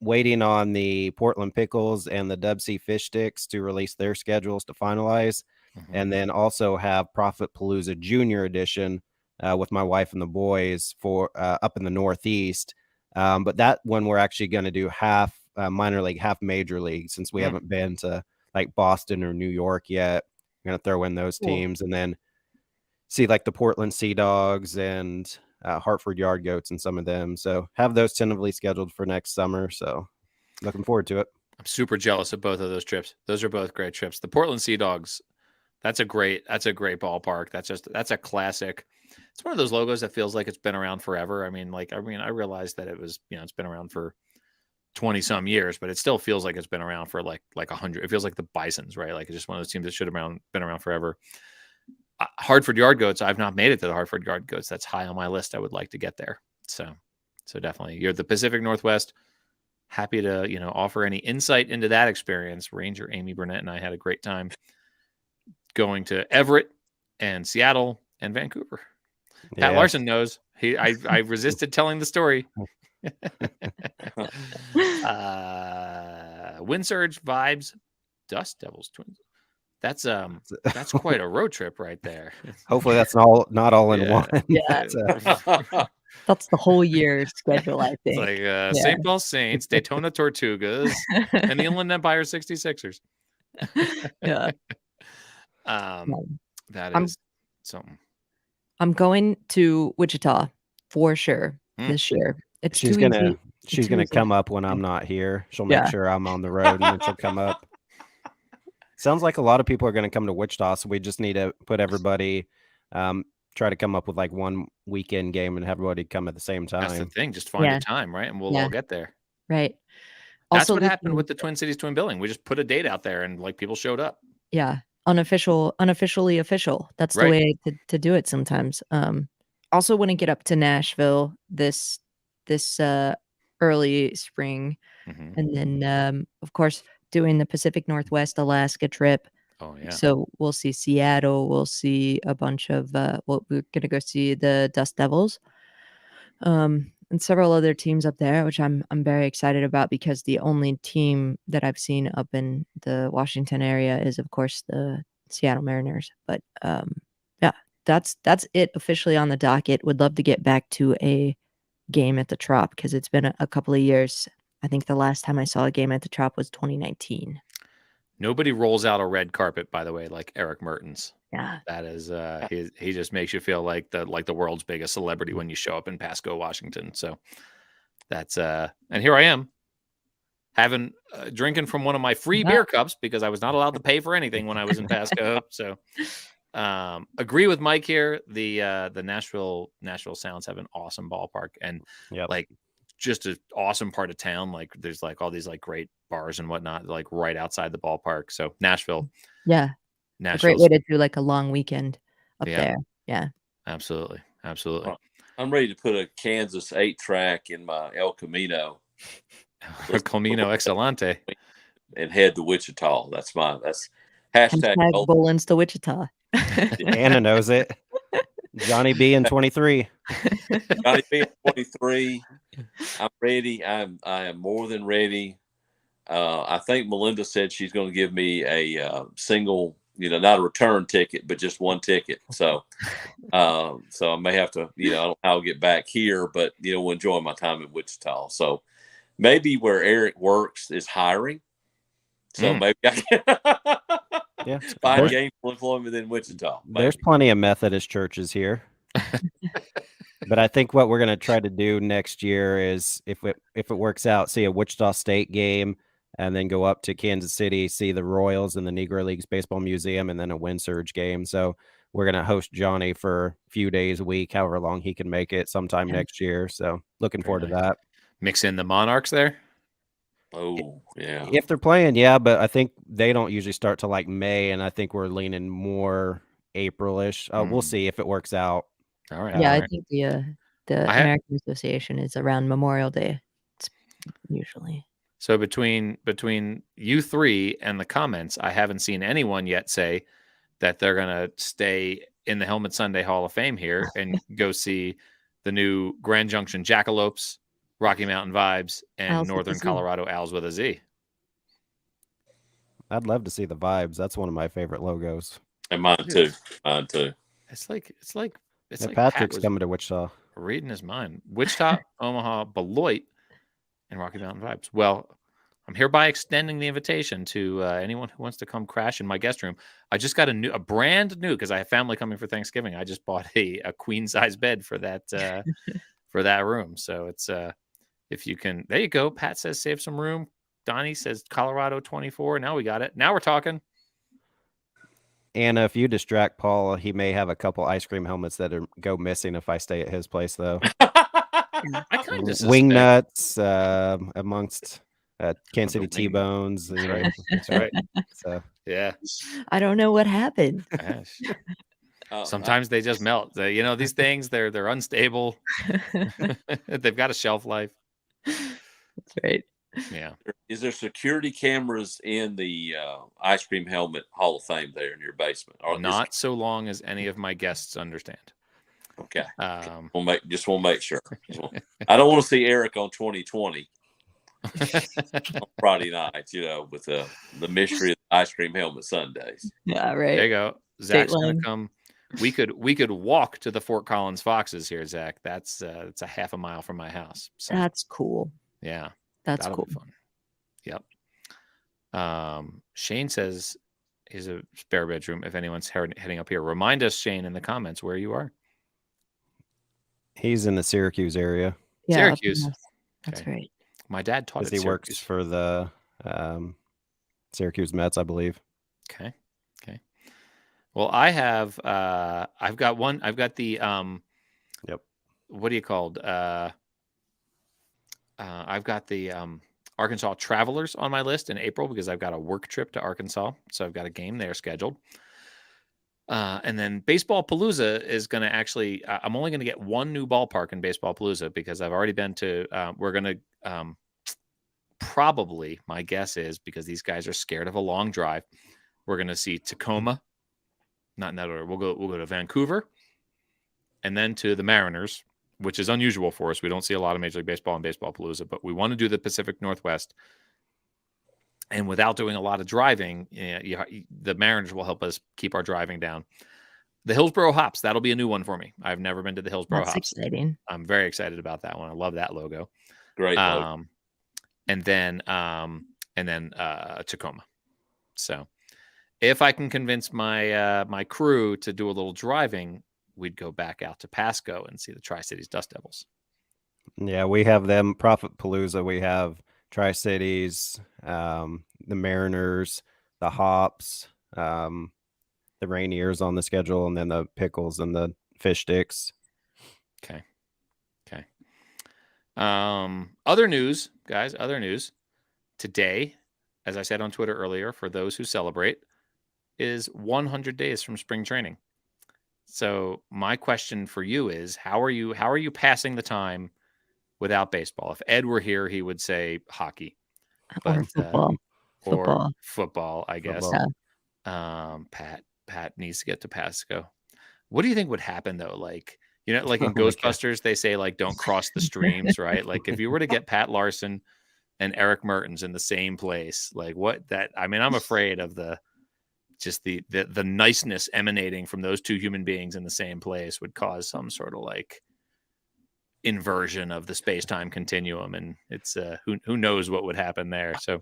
[SPEAKER 3] Waiting on the Portland Pickles and the Dub Sea Fish Sticks to release their schedules to finalize. And then also have Profit Palooza Junior Edition with my wife and the boys for up in the Northeast. But that one we're actually going to do half minor league, half major league, since we haven't been to like Boston or New York yet. We're going to throw in those teams and then see like the Portland Sea Dogs and Hartford Yard Goats and some of them. So have those tentatively scheduled for next summer. So looking forward to it.
[SPEAKER 1] I'm super jealous of both of those trips. Those are both great trips. The Portland Sea Dogs, that's a great ballpark. That's a classic. It's one of those logos that feels like it's been around forever. I realized that it was, it's been around for 20 some years, but it still feels like it's been around for like 100. It feels like the Bisons, right? Like it's just one of those teams that should have been around forever. Hartford Yard Goats, I've not made it to the Hartford Yard Goats. That's high on my list. I would like to get there. So definitely, you're the Pacific Northwest. Happy to, offer any insight into that experience. Ranger Amy Burnett and I had a great time going to Everett and Seattle and Vancouver.
[SPEAKER 3] Yeah.
[SPEAKER 1] Pat Larson knows. I resisted telling the story. Wind Surge vibes, Dust Devils Twins. That's quite a road trip right there.
[SPEAKER 3] Hopefully that's not all in one.
[SPEAKER 2] Yeah. That's the whole year schedule, I think.
[SPEAKER 1] It's like St. Paul Saints, Daytona Tortugas, and the Inland Empire 66ers.
[SPEAKER 2] Yeah.
[SPEAKER 1] That is something.
[SPEAKER 2] I'm going to Wichita for sure this year. It's
[SPEAKER 3] She's
[SPEAKER 2] too
[SPEAKER 3] gonna
[SPEAKER 2] easy.
[SPEAKER 3] She's going to come up when I'm not here. She'll make sure I'm on the road, and then she'll come up. Sounds like a lot of people are going to come to Wichita, so we just need to put everybody, try to come up with like one weekend game and have everybody come at the same time.
[SPEAKER 1] That's the thing. Just find a time, right? And we'll all get there.
[SPEAKER 2] Right.
[SPEAKER 1] That's also, what happened with the Twin Cities Twin Billing. We just put a date out there and like people showed up.
[SPEAKER 2] Yeah. Unofficially official. That's the way to do it sometimes. Also want to get up to Nashville this early spring. And then of course doing the Pacific Northwest Alaska trip.
[SPEAKER 1] Oh yeah.
[SPEAKER 2] So we'll see Seattle, we'll see a bunch of we're gonna go see the Dust Devils. And several other teams up there, which I'm very excited about, because the only team that I've seen up in the Washington area is, of course, the Seattle Mariners. But yeah, that's it officially on the docket. Would love to get back to a game at the Trop, because it's been a couple of years. I think the last time I saw a game at the Trop was 2019.
[SPEAKER 1] Nobody rolls out a red carpet, by the way, like Eric Mertens.
[SPEAKER 2] Yeah,
[SPEAKER 1] that is he just makes you feel like the world's biggest celebrity when you show up in Pasco, Washington. So that's and here I am having drinking from one of my free beer cups, because I was not allowed to pay for anything when I was in Pasco. So agree with Mike here. The Nashville Sounds have an awesome ballpark, and like just an awesome part of town. Like there's like all these like great bars and whatnot, like right outside the ballpark. So Nashville.
[SPEAKER 2] Yeah. A great way to do like a long weekend up there. Yeah.
[SPEAKER 1] Absolutely. Absolutely.
[SPEAKER 4] I'm ready to put a Kansas 8-track in my El Camino.
[SPEAKER 1] Camino Excelente.
[SPEAKER 4] And head to Wichita. That's hashtag
[SPEAKER 2] Bolins to Wichita.
[SPEAKER 3] Anna knows it. Johnny B in 23.
[SPEAKER 4] Johnny B in 23. I'm ready. I am more than ready. I think Melinda said she's going to give me a single, not a return ticket, but just one ticket. So I may have to, I don't know how I'll get back here, but, we'll enjoy my time in Wichita. So maybe where Eric works is hiring. So maybe I can find gainful employment in Wichita. Maybe.
[SPEAKER 3] There's plenty of Methodist churches here. But I think what we're going to try to do next year is, if it works out, see a Wichita State game, and then go up to Kansas City, see the Royals and the Negro Leagues Baseball Museum, and then a Wind Surge game. So we're going to host Johnny for a few days a week, however long he can make it, sometime next year. So looking forward to that.
[SPEAKER 1] Mix in the Monarchs there.
[SPEAKER 4] Oh, yeah.
[SPEAKER 3] If they're playing, yeah, but I think they don't usually start till like May, and I think we're leaning more April-ish. We'll see if it works out.
[SPEAKER 1] All right.
[SPEAKER 2] Yeah, I think the American Association is around Memorial Day. It's usually.
[SPEAKER 1] So between you three and the comments, I haven't seen anyone yet say that they're going to stay in the Helmet Sunday Hall of Fame here and go see the new Grand Junction Jackalopes, Rocky Mountain Vibes, and
[SPEAKER 2] Owls
[SPEAKER 1] Northern Colorado Owls with a Z.
[SPEAKER 3] I'd love to see the Vibes. That's one of my favorite logos.
[SPEAKER 4] And mine too. Mine too.
[SPEAKER 1] It's like
[SPEAKER 3] Patrick's coming to Wichita.
[SPEAKER 1] Reading his mind. Wichita, Omaha, Beloit, and Rocky Mountain Vibes. Well, I'm hereby extending the invitation to anyone who wants to come crash in my guest room. I just got a brand new, because I have family coming for Thanksgiving. I just bought a queen size bed for that for that room. So it's if you can, there you go. Pat says save some room. Donnie says Colorado 24. Now we got it. Now we're talking.
[SPEAKER 3] And if you distract Paul, he may have a couple ice cream helmets that go missing if I stay at his place, though.
[SPEAKER 1] I kind of
[SPEAKER 3] wing nuts amongst Kansas City T-bones.
[SPEAKER 1] That's right.
[SPEAKER 3] So
[SPEAKER 1] yeah,
[SPEAKER 2] I don't know what happened.
[SPEAKER 1] Sometimes they just melt. These things they're unstable. They've got a shelf life.
[SPEAKER 2] That's right.
[SPEAKER 1] Yeah.
[SPEAKER 4] Is there security cameras in the Ice Cream Helmet Hall of Fame there in your basement? Or
[SPEAKER 1] not so long as any of my guests understand.
[SPEAKER 4] Okay. Just want to make sure. I don't want to see Eric on 2020 on Friday night, with the mystery of the Ice Cream Helmet Sundays.
[SPEAKER 2] Yeah, right.
[SPEAKER 1] There you go. Zach's going to come. We could walk to the Fort Collins Foxes here, Zach. It's a half a mile from my house. So.
[SPEAKER 2] That's cool.
[SPEAKER 1] Yeah.
[SPEAKER 2] That's
[SPEAKER 1] That'll
[SPEAKER 2] cool.
[SPEAKER 1] Be fun. Yep. Shane says he's a spare bedroom. If anyone's heading up here, remind us, Shane, in the comments where you are.
[SPEAKER 3] He's in the Syracuse area.
[SPEAKER 2] Yeah,
[SPEAKER 1] Syracuse.
[SPEAKER 2] That's right.
[SPEAKER 1] My dad taught
[SPEAKER 3] Because
[SPEAKER 1] at
[SPEAKER 3] he works
[SPEAKER 1] Syracuse.
[SPEAKER 3] for the Syracuse Mets, I believe.
[SPEAKER 1] Okay. Well, I've got the
[SPEAKER 3] Yep.
[SPEAKER 1] what do you called? I've got the Arkansas Travelers on my list in April because I've got a work trip to Arkansas, so I've got a game there scheduled. And then Baseball Palooza is going to actually. I'm only going to get one new ballpark in Baseball Palooza because I've already been to. We're going to probably, my guess is, because these guys are scared of a long drive, we're going to see Tacoma. Not in that order. We'll go to Vancouver, and then to the Mariners, which is unusual for us. We don't see a lot of Major League Baseball and Baseball Palooza, but we want to do the Pacific Northwest. And without doing a lot of driving, the Mariners will help us keep our driving down. The Hillsboro Hops, that'll be a new one for me. I've never been to the Hillsboro
[SPEAKER 2] That's
[SPEAKER 1] Hops.
[SPEAKER 2] exciting.
[SPEAKER 1] I'm very excited about that one. I love that logo.
[SPEAKER 4] Great logo.
[SPEAKER 1] And then Tacoma. So if I can convince my my crew to do a little driving, we'd go back out to Pasco and see the Tri-Cities Dust Devils.
[SPEAKER 3] Yeah, we have them. Profit Palooza. We have Tri-Cities, the Mariners, the Hops, the Rainiers on the schedule, and then the Pickles and the Fish Sticks.
[SPEAKER 1] Okay. Other news, guys. Other news. Today, as I said on Twitter earlier, for those who celebrate, is 100 days from spring training. So my question for you is, how are you passing the time without baseball? If Ed were here, he would say hockey,
[SPEAKER 2] Or football.
[SPEAKER 1] or football, I guess.
[SPEAKER 3] Football.
[SPEAKER 1] Pat needs to get to Pasco. What do you think would happen though? Like, like in
[SPEAKER 3] Oh my God.
[SPEAKER 1] Ghostbusters, they say like, don't cross the streams, right? Like if you were to get Pat Larson and Eric Mertens in the same place, like I'm afraid of the niceness emanating from those two human beings in the same place would cause some sort of like inversion of the space-time continuum, and it's who knows what would happen there. So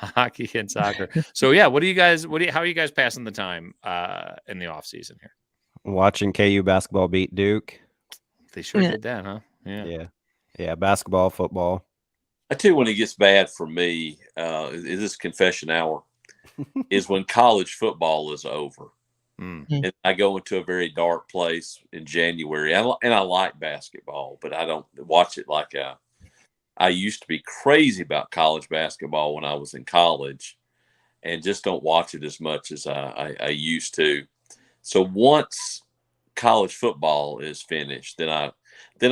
[SPEAKER 1] hockey and soccer. So yeah, how are you guys passing the time in the off season here?
[SPEAKER 3] Watching KU basketball beat Duke.
[SPEAKER 1] They sure did that, huh?
[SPEAKER 3] Yeah. Basketball, football.
[SPEAKER 4] I tell you, when it gets bad for me, is this confession hour, is when college football is over. And I go into a very dark place in January. And I like basketball, but I don't watch it like I used to be crazy about college basketball when I was in college, and just don't watch it as much as I used to. So once college football is finished, then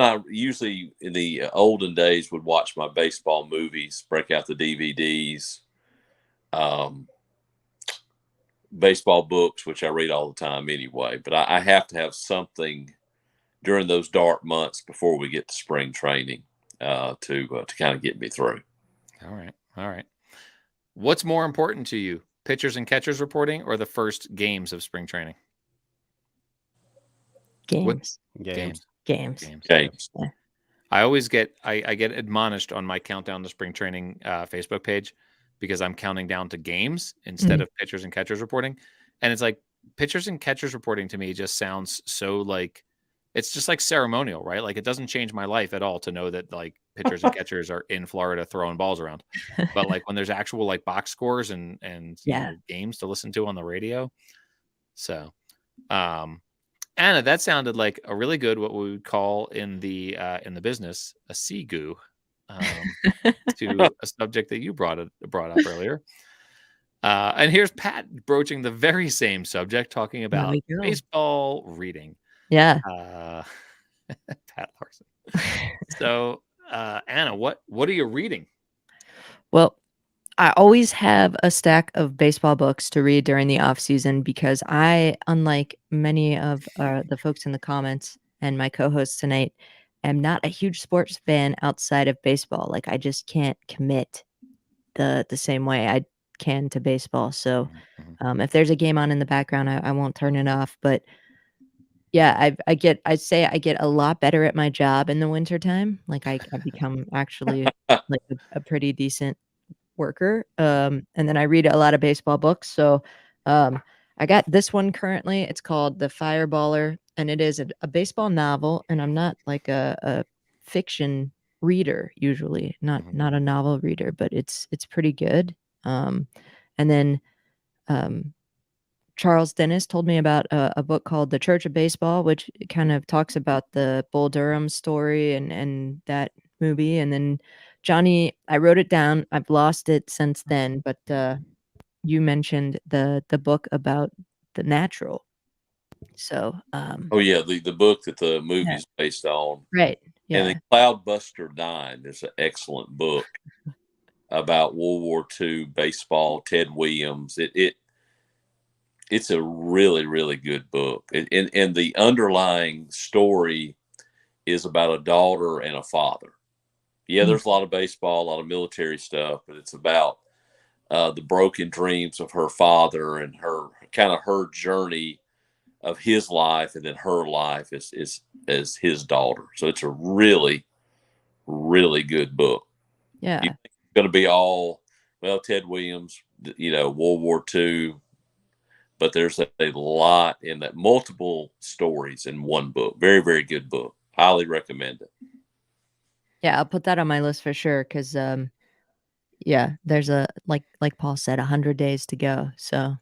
[SPEAKER 4] I usually in the olden days would watch my baseball movies, break out the DVDs, baseball books, which I read all the time anyway. But I have to have something during those dark months before we get to spring training to kind of get me through.
[SPEAKER 1] All right. What's more important to you, pitchers and catchers reporting, or the first games of spring training?
[SPEAKER 2] Games.
[SPEAKER 1] I always get I get admonished on my Countdown to Spring Training Facebook page because I'm counting down to games instead of pitchers and catchers reporting. And it's like pitchers and catchers reporting to me just sounds so like it's just like ceremonial, right? Like it doesn't change my life at all to know that like pitchers and catchers are in Florida throwing balls around. But like when there's actual like box scores and games to listen to on the radio. So Anna, that sounded like a really good, what we would call in the business, a segue to a subject that you brought up earlier. And here's Pat broaching the very same subject, talking about baseball reading.
[SPEAKER 2] Yeah.
[SPEAKER 1] Pat Larson. So, Anna, what are you reading?
[SPEAKER 2] Well, I always have a stack of baseball books to read during the off season because I, unlike many of the folks in the comments and my co-hosts tonight, am not a huge sports fan outside of baseball. Like I just can't commit the same way I can to baseball. So if there's a game on in the background, I won't turn it off. But yeah, I'd say I get a lot better at my job in the wintertime. Like I become actually like a pretty decent worker. And then I read a lot of baseball books. So I got this one currently. It's called The Fireballer, and it is a baseball novel. And I'm not like a fiction reader usually, not a novel reader, but it's pretty good. And then Charles Dennis told me about a book called The Church of Baseball, which kind of talks about the Bull Durham story and that movie. And then Johnny, I wrote it down. I've lost it since then, but you mentioned the book about The Natural. So
[SPEAKER 4] oh yeah, the book that the movie's based on.
[SPEAKER 2] Right. Yeah.
[SPEAKER 4] And then Cloudbuster 9 is an excellent book about World War II baseball, Ted Williams. It's a really, really good book. And the underlying story is about a daughter and a father. Yeah, there's a lot of baseball, a lot of military stuff, but it's about the broken dreams of her father and her journey of his life and then her life as his daughter. So it's a really, really good book.
[SPEAKER 2] Yeah.
[SPEAKER 4] It's going to be all, well, Ted Williams, World War II, but there's a lot in that, multiple stories in one book. Very, very good book. Highly recommend it.
[SPEAKER 2] Yeah, I'll put that on my list for sure. Cause yeah, there's like Paul said, 100 days to go. So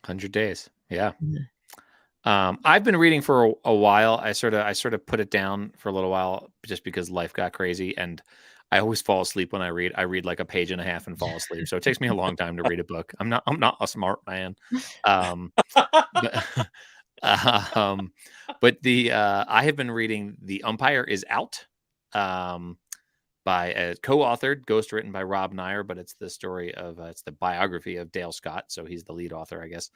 [SPEAKER 1] 100 days. Yeah. I've been reading for a while. I sort of put it down for a little while just because life got crazy, and I always fall asleep when I read. I read like a page and a half and fall asleep. So it takes me a long time to read a book. I'm not a smart man. But, I have been reading The Umpire is Out, by co-authored, ghostwritten by Rob Nair, but it's the story of it's the biography of Dale Scott, so he's the lead author, I guess,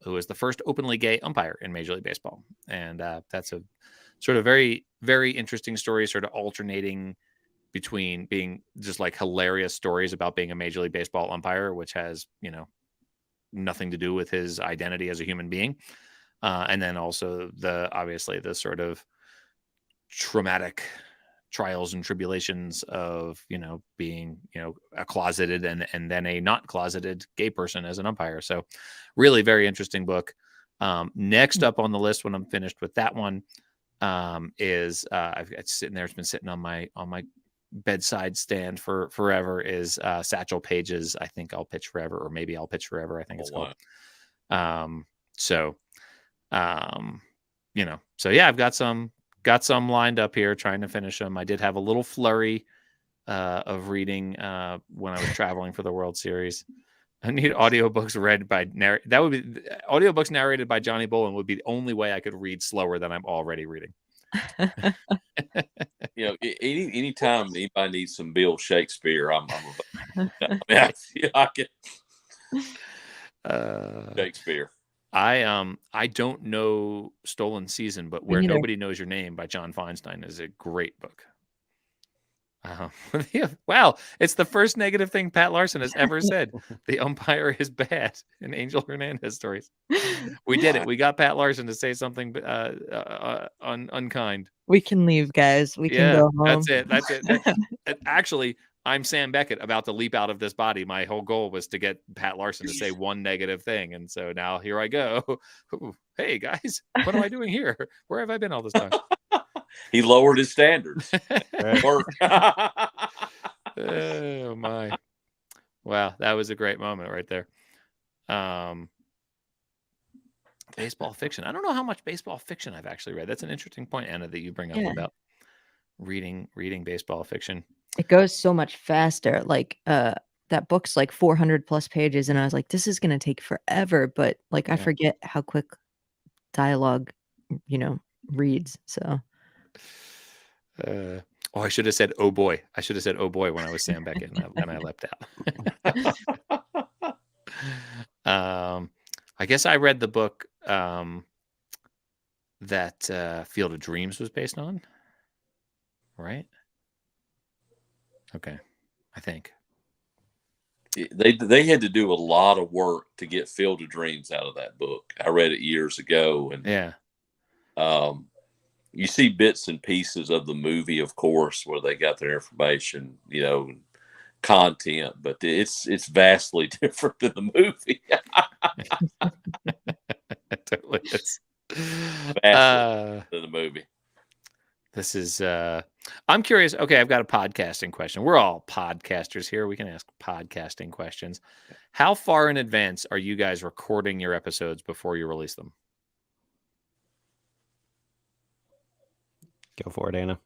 [SPEAKER 1] who is the first openly gay umpire in Major League Baseball, and that's a sort of very, very interesting story, sort of alternating between being just like hilarious stories about being a Major League Baseball umpire, which has nothing to do with his identity as a human being, and then also obviously the sort of traumatic trials and tribulations of being a closeted and then a not closeted gay person as an umpire. So really very interesting book. Next up on the list when I'm finished with that one is it's been sitting on my bedside stand for forever, is Satchel Page's I Think I'll Pitch Forever, or Maybe I'll Pitch Forever, I think it's called. So yeah, I've got some lined up here, trying to finish them. I did have a little flurry of reading when I was traveling for the World Series. I need audiobooks read by audiobooks narrated by Johnny Bolin would be the only way I could read slower than I'm already reading.
[SPEAKER 4] Anytime anybody needs some Bill Shakespeare, I'm I can Shakespeare.
[SPEAKER 1] I don't know Stolen Season, but Where Nobody Knows Your Name by John Feinstein is a great book. Wow, it's the first negative thing Pat Larson has ever said. The umpire is bad in Angel Hernandez stories. We did it. We got Pat Larson to say something unkind.
[SPEAKER 2] We can leave, guys. We can go home.
[SPEAKER 1] That's it. Actually, I'm Sam Beckett about to leap out of this body. My whole goal was to get Pat Larson to say one negative thing. And so now here I go. Ooh, hey, guys, what am I doing here? Where have I been all this time?
[SPEAKER 4] He lowered his standards.
[SPEAKER 1] Oh, my. Wow, that was a great moment right there. Baseball fiction. I don't know how much baseball fiction I've actually read. That's an interesting point, Anna, that you bring up about reading baseball fiction.
[SPEAKER 2] It goes so much faster. Like that book's like 400 plus pages, and I was like, this is gonna take forever. But like, I forget how quick dialogue, reads. So.
[SPEAKER 1] I should have said, "Oh boy!" I should have said, "Oh boy," when I was Sam Beckett, and I leapt out. I guess I read the book that Field of Dreams was based on. Right? Okay, I think
[SPEAKER 4] they had to do a lot of work to get Field of Dreams out of that book. I read it years ago, and you see bits and pieces of the movie, of course, where they got their information, content, but it's vastly different than the movie.
[SPEAKER 1] It totally is.
[SPEAKER 4] Vastly than the movie.
[SPEAKER 1] This is I'm curious. Okay, I've got a podcasting question. We're all podcasters here. We can ask podcasting questions. How far in advance are you guys recording your episodes before you release them?
[SPEAKER 3] Go for it, Anna.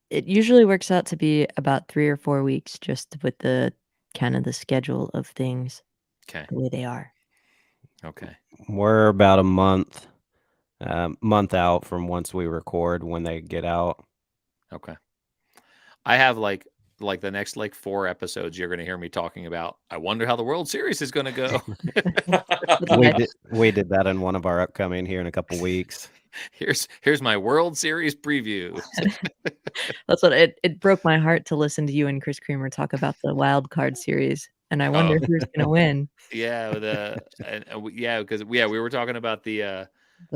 [SPEAKER 2] It usually works out to be about 3 or 4 weeks, just with the kind of the schedule of things
[SPEAKER 1] Okay.
[SPEAKER 2] the way they are.
[SPEAKER 1] Okay.
[SPEAKER 3] We're about a month out from once we record when they get out.
[SPEAKER 1] Okay. I have like the next 4 episodes you're going to hear me talking about. I wonder how the World Series is going to go.
[SPEAKER 3] We did that in one of our upcoming here in a couple weeks.
[SPEAKER 1] Here's my World Series preview.
[SPEAKER 2] That's what it broke my heart to listen to you and Chris Creamer talk about the wild card series, and I wonder who's going to win.
[SPEAKER 1] Yeah, because we were talking about the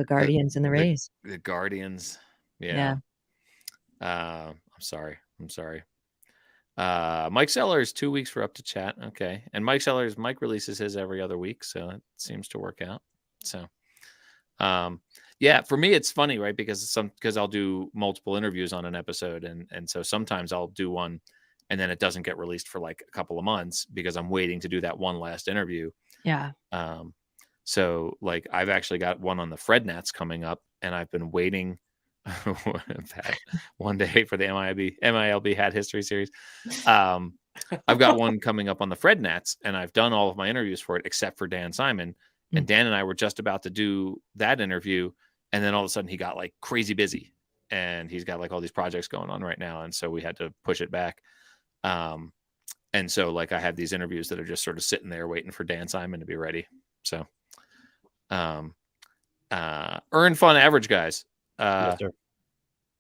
[SPEAKER 2] Guardians and the Rays.
[SPEAKER 1] The Guardians.
[SPEAKER 2] Yeah.
[SPEAKER 1] I'm sorry. Mike Sellers, 2 weeks for Up to Chat. Okay. And Mike releases his every other week, so it seems to work out. So yeah, for me it's funny, right? Because I'll do multiple interviews on an episode, and so sometimes I'll do one and then it doesn't get released for like a couple of months because I'm waiting to do that one last interview.
[SPEAKER 2] Yeah.
[SPEAKER 1] So like I've actually got one on the Fred Nats coming up, and I've been waiting one day for the MILB Hat History Series. I've got one coming up on the Fred Nats, and I've done all of my interviews for it except for Dan Simon. And Dan and I were just about to do that interview, and then all of a sudden he got like crazy busy, and he's got like all these projects going on right now, and so we had to push it back. And so like I have these interviews that are just sort of sitting there waiting for Dan Simon to be ready. So earn fun average guys.
[SPEAKER 3] Yes, sir.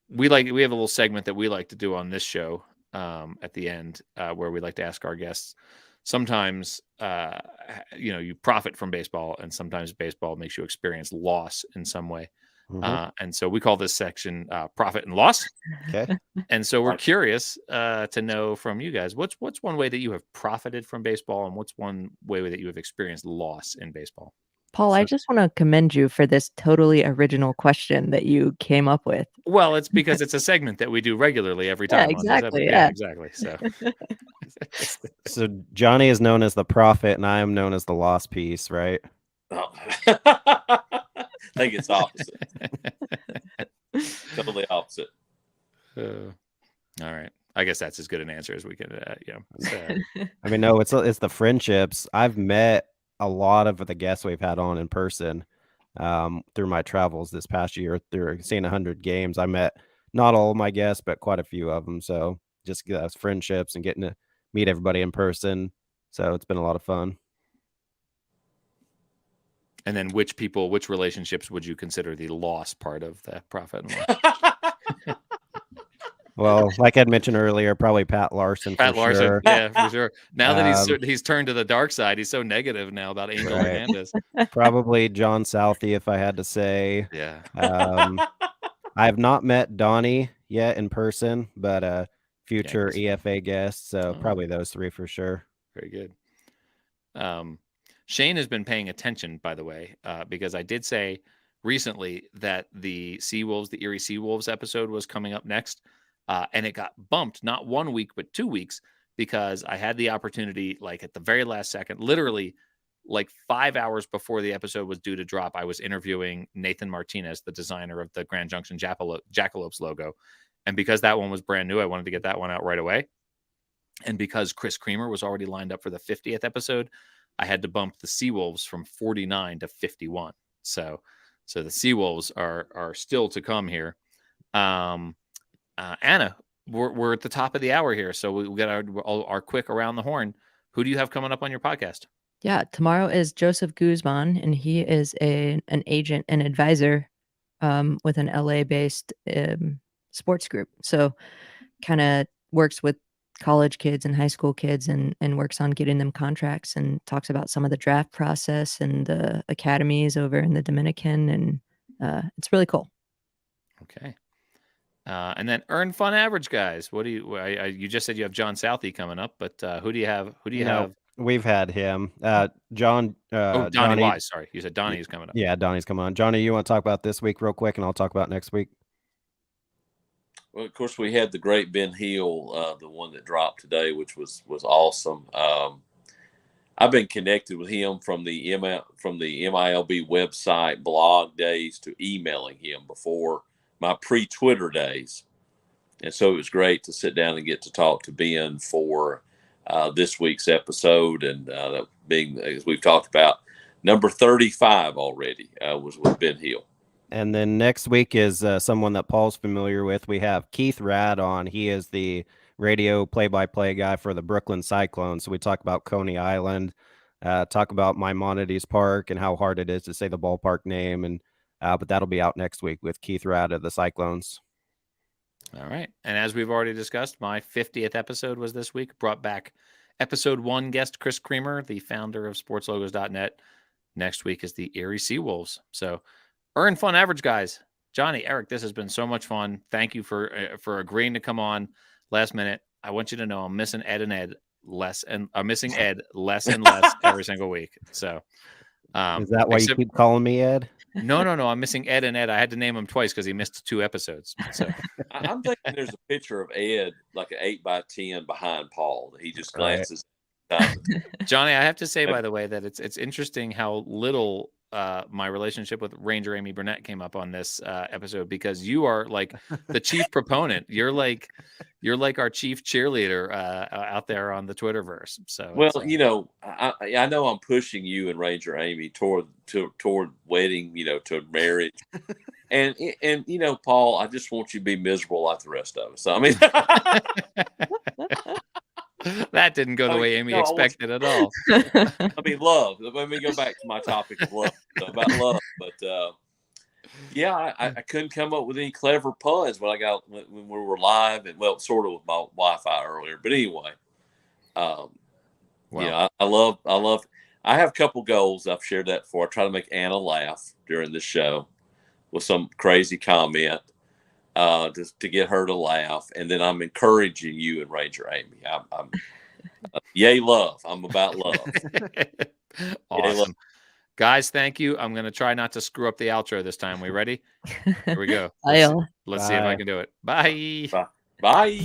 [SPEAKER 1] We have a little segment that we like to do on this show at the end where we like to ask our guests. Sometimes you profit from baseball, and sometimes baseball makes you experience loss in some way.
[SPEAKER 3] Mm-hmm.
[SPEAKER 1] And so we call this section profit and loss.
[SPEAKER 3] Okay.
[SPEAKER 1] And so we're curious to know from you guys, what's one way that you have profited from baseball, and what's one way that you have experienced loss in baseball?
[SPEAKER 2] Paul, I just want to commend you for this totally original question that you came up with.
[SPEAKER 1] Well, it's because it's a segment that we do regularly every time.
[SPEAKER 2] Yeah, exactly.
[SPEAKER 1] Yeah, exactly. So,
[SPEAKER 3] so Johnny is known as the profit, and I am known as the loss piece, right?
[SPEAKER 4] Oh. I think it's opposite. Totally opposite.
[SPEAKER 1] All right. I guess that's as good an answer as we can.
[SPEAKER 3] I mean, no, it's the friendships. I've met a lot of the guests we've had on in person through my travels this past year. Through seeing 100 games, I met not all of my guests, but quite a few of them. So just friendships and getting to meet everybody in person. So it's been a lot of fun.
[SPEAKER 1] And then which relationships would you consider the loss part of the profit and loss?
[SPEAKER 3] Well, like I'd mentioned earlier, probably Pat Larson. Sure.
[SPEAKER 1] Yeah, for sure. Now that he's turned to the dark side, he's so negative now about Angel Hernandez.
[SPEAKER 3] Probably John Southey, if I had to say.
[SPEAKER 1] Yeah.
[SPEAKER 3] I have not met Donnie yet in person, but future EFA guest. So probably those three for sure.
[SPEAKER 1] Very good. Shane has been paying attention, by the way, because I did say recently that the Erie Seawolves episode was coming up next. And it got bumped, not 1 week, but 2 weeks, because I had the opportunity, like at the very last second, literally like 5 hours before the episode was due to drop, I was interviewing Nathan Martinez, the designer of the Grand Junction Jackalopes logo. And because that one was brand new, I wanted to get that one out right away. And because Chris Creamer was already lined up for the 50th episode, I had to bump the Seawolves from 49 to 51. So the Seawolves are still to come here. Anna, we're at the top of the hour here, so we got our quick around the horn. Who do you have coming up on your podcast?
[SPEAKER 2] Yeah, tomorrow is Joseph Guzman, and he is an agent and advisor with an LA-based sports group. So kind of works with college kids and high school kids and works on getting them contracts, and talks about some of the draft process and the academies over in the Dominican, and it's really cool.
[SPEAKER 1] Okay. And then earn fun average guys. What do you? You just said you have John Southey coming up, but who do you have? Who do you have?
[SPEAKER 3] We've had him. John.
[SPEAKER 1] Donnie
[SPEAKER 3] Johnny
[SPEAKER 1] Wise. Sorry, you said Donnie is coming up.
[SPEAKER 3] Yeah, Donnie's coming on. Johnny, you want to talk about this week real quick, and I'll talk about next week.
[SPEAKER 4] Well, of course, we had the great Ben Hill, the one that dropped today, which was awesome. I've been connected with him from the MILB website blog days to emailing him before my pre-Twitter days, and so it was great to sit down and get to talk to Ben for this week's episode, and that being, as we've talked about, number 35 already was with Ben Hill.
[SPEAKER 3] And then next week is someone that Paul's familiar with. We have Keith Rad on. He is the radio play-by-play guy for the Brooklyn Cyclones. So we talk about Coney Island, talk about Maimonides Park and how hard it is to say the ballpark name. And but that'll be out next week with Keith Rad of the Cyclones.
[SPEAKER 1] All right. And as we've already discussed, my 50th episode was this week. Brought back episode 1 guest Chris Creamer, the founder of sportslogos.net. Next week is the Erie Seawolves. So Earn Fun Average guys. Johnny, Eric, this has been so much fun. Thank you for agreeing to come on last minute. I want you to know I'm missing Ed and Ed less, and I'm missing Ed less and less every single week. So
[SPEAKER 3] is that why you keep calling me Ed?
[SPEAKER 1] No. I'm missing Ed and Ed. I had to name him twice because he missed 2 episodes. So
[SPEAKER 4] I'm thinking there's a picture of Ed, like an 8x10 behind Paul, that he just glances. Right.
[SPEAKER 1] Johnny, I have to say, by the way, that it's interesting how little my relationship with Ranger Amy Burnett came up on this episode, because you are like the chief proponent. You're like our chief cheerleader out there on the Twitterverse. So,
[SPEAKER 4] well, I know I'm pushing you and Ranger Amy toward wedding, to marriage, and Paul, I just want you to be miserable like the rest of us. So, I mean.
[SPEAKER 1] That didn't go the way Amy expected at all.
[SPEAKER 4] I mean, love. Let me go back to my topic of love, about love. But I couldn't come up with any clever puns when we were live, and sort of with my Wi-Fi earlier. But anyway, I love. I have a couple goals. I've shared that before. I try to make Anna laugh during the show with some crazy comment. Just to get her to laugh, and then I'm encouraging you and Ranger Amy. I'm yay love. I'm about love.
[SPEAKER 1] Awesome, love. Guys. Thank you. I'm gonna try not to screw up the outro this time. We ready? Here we go. Let's see if I can do it. Bye.
[SPEAKER 4] Bye.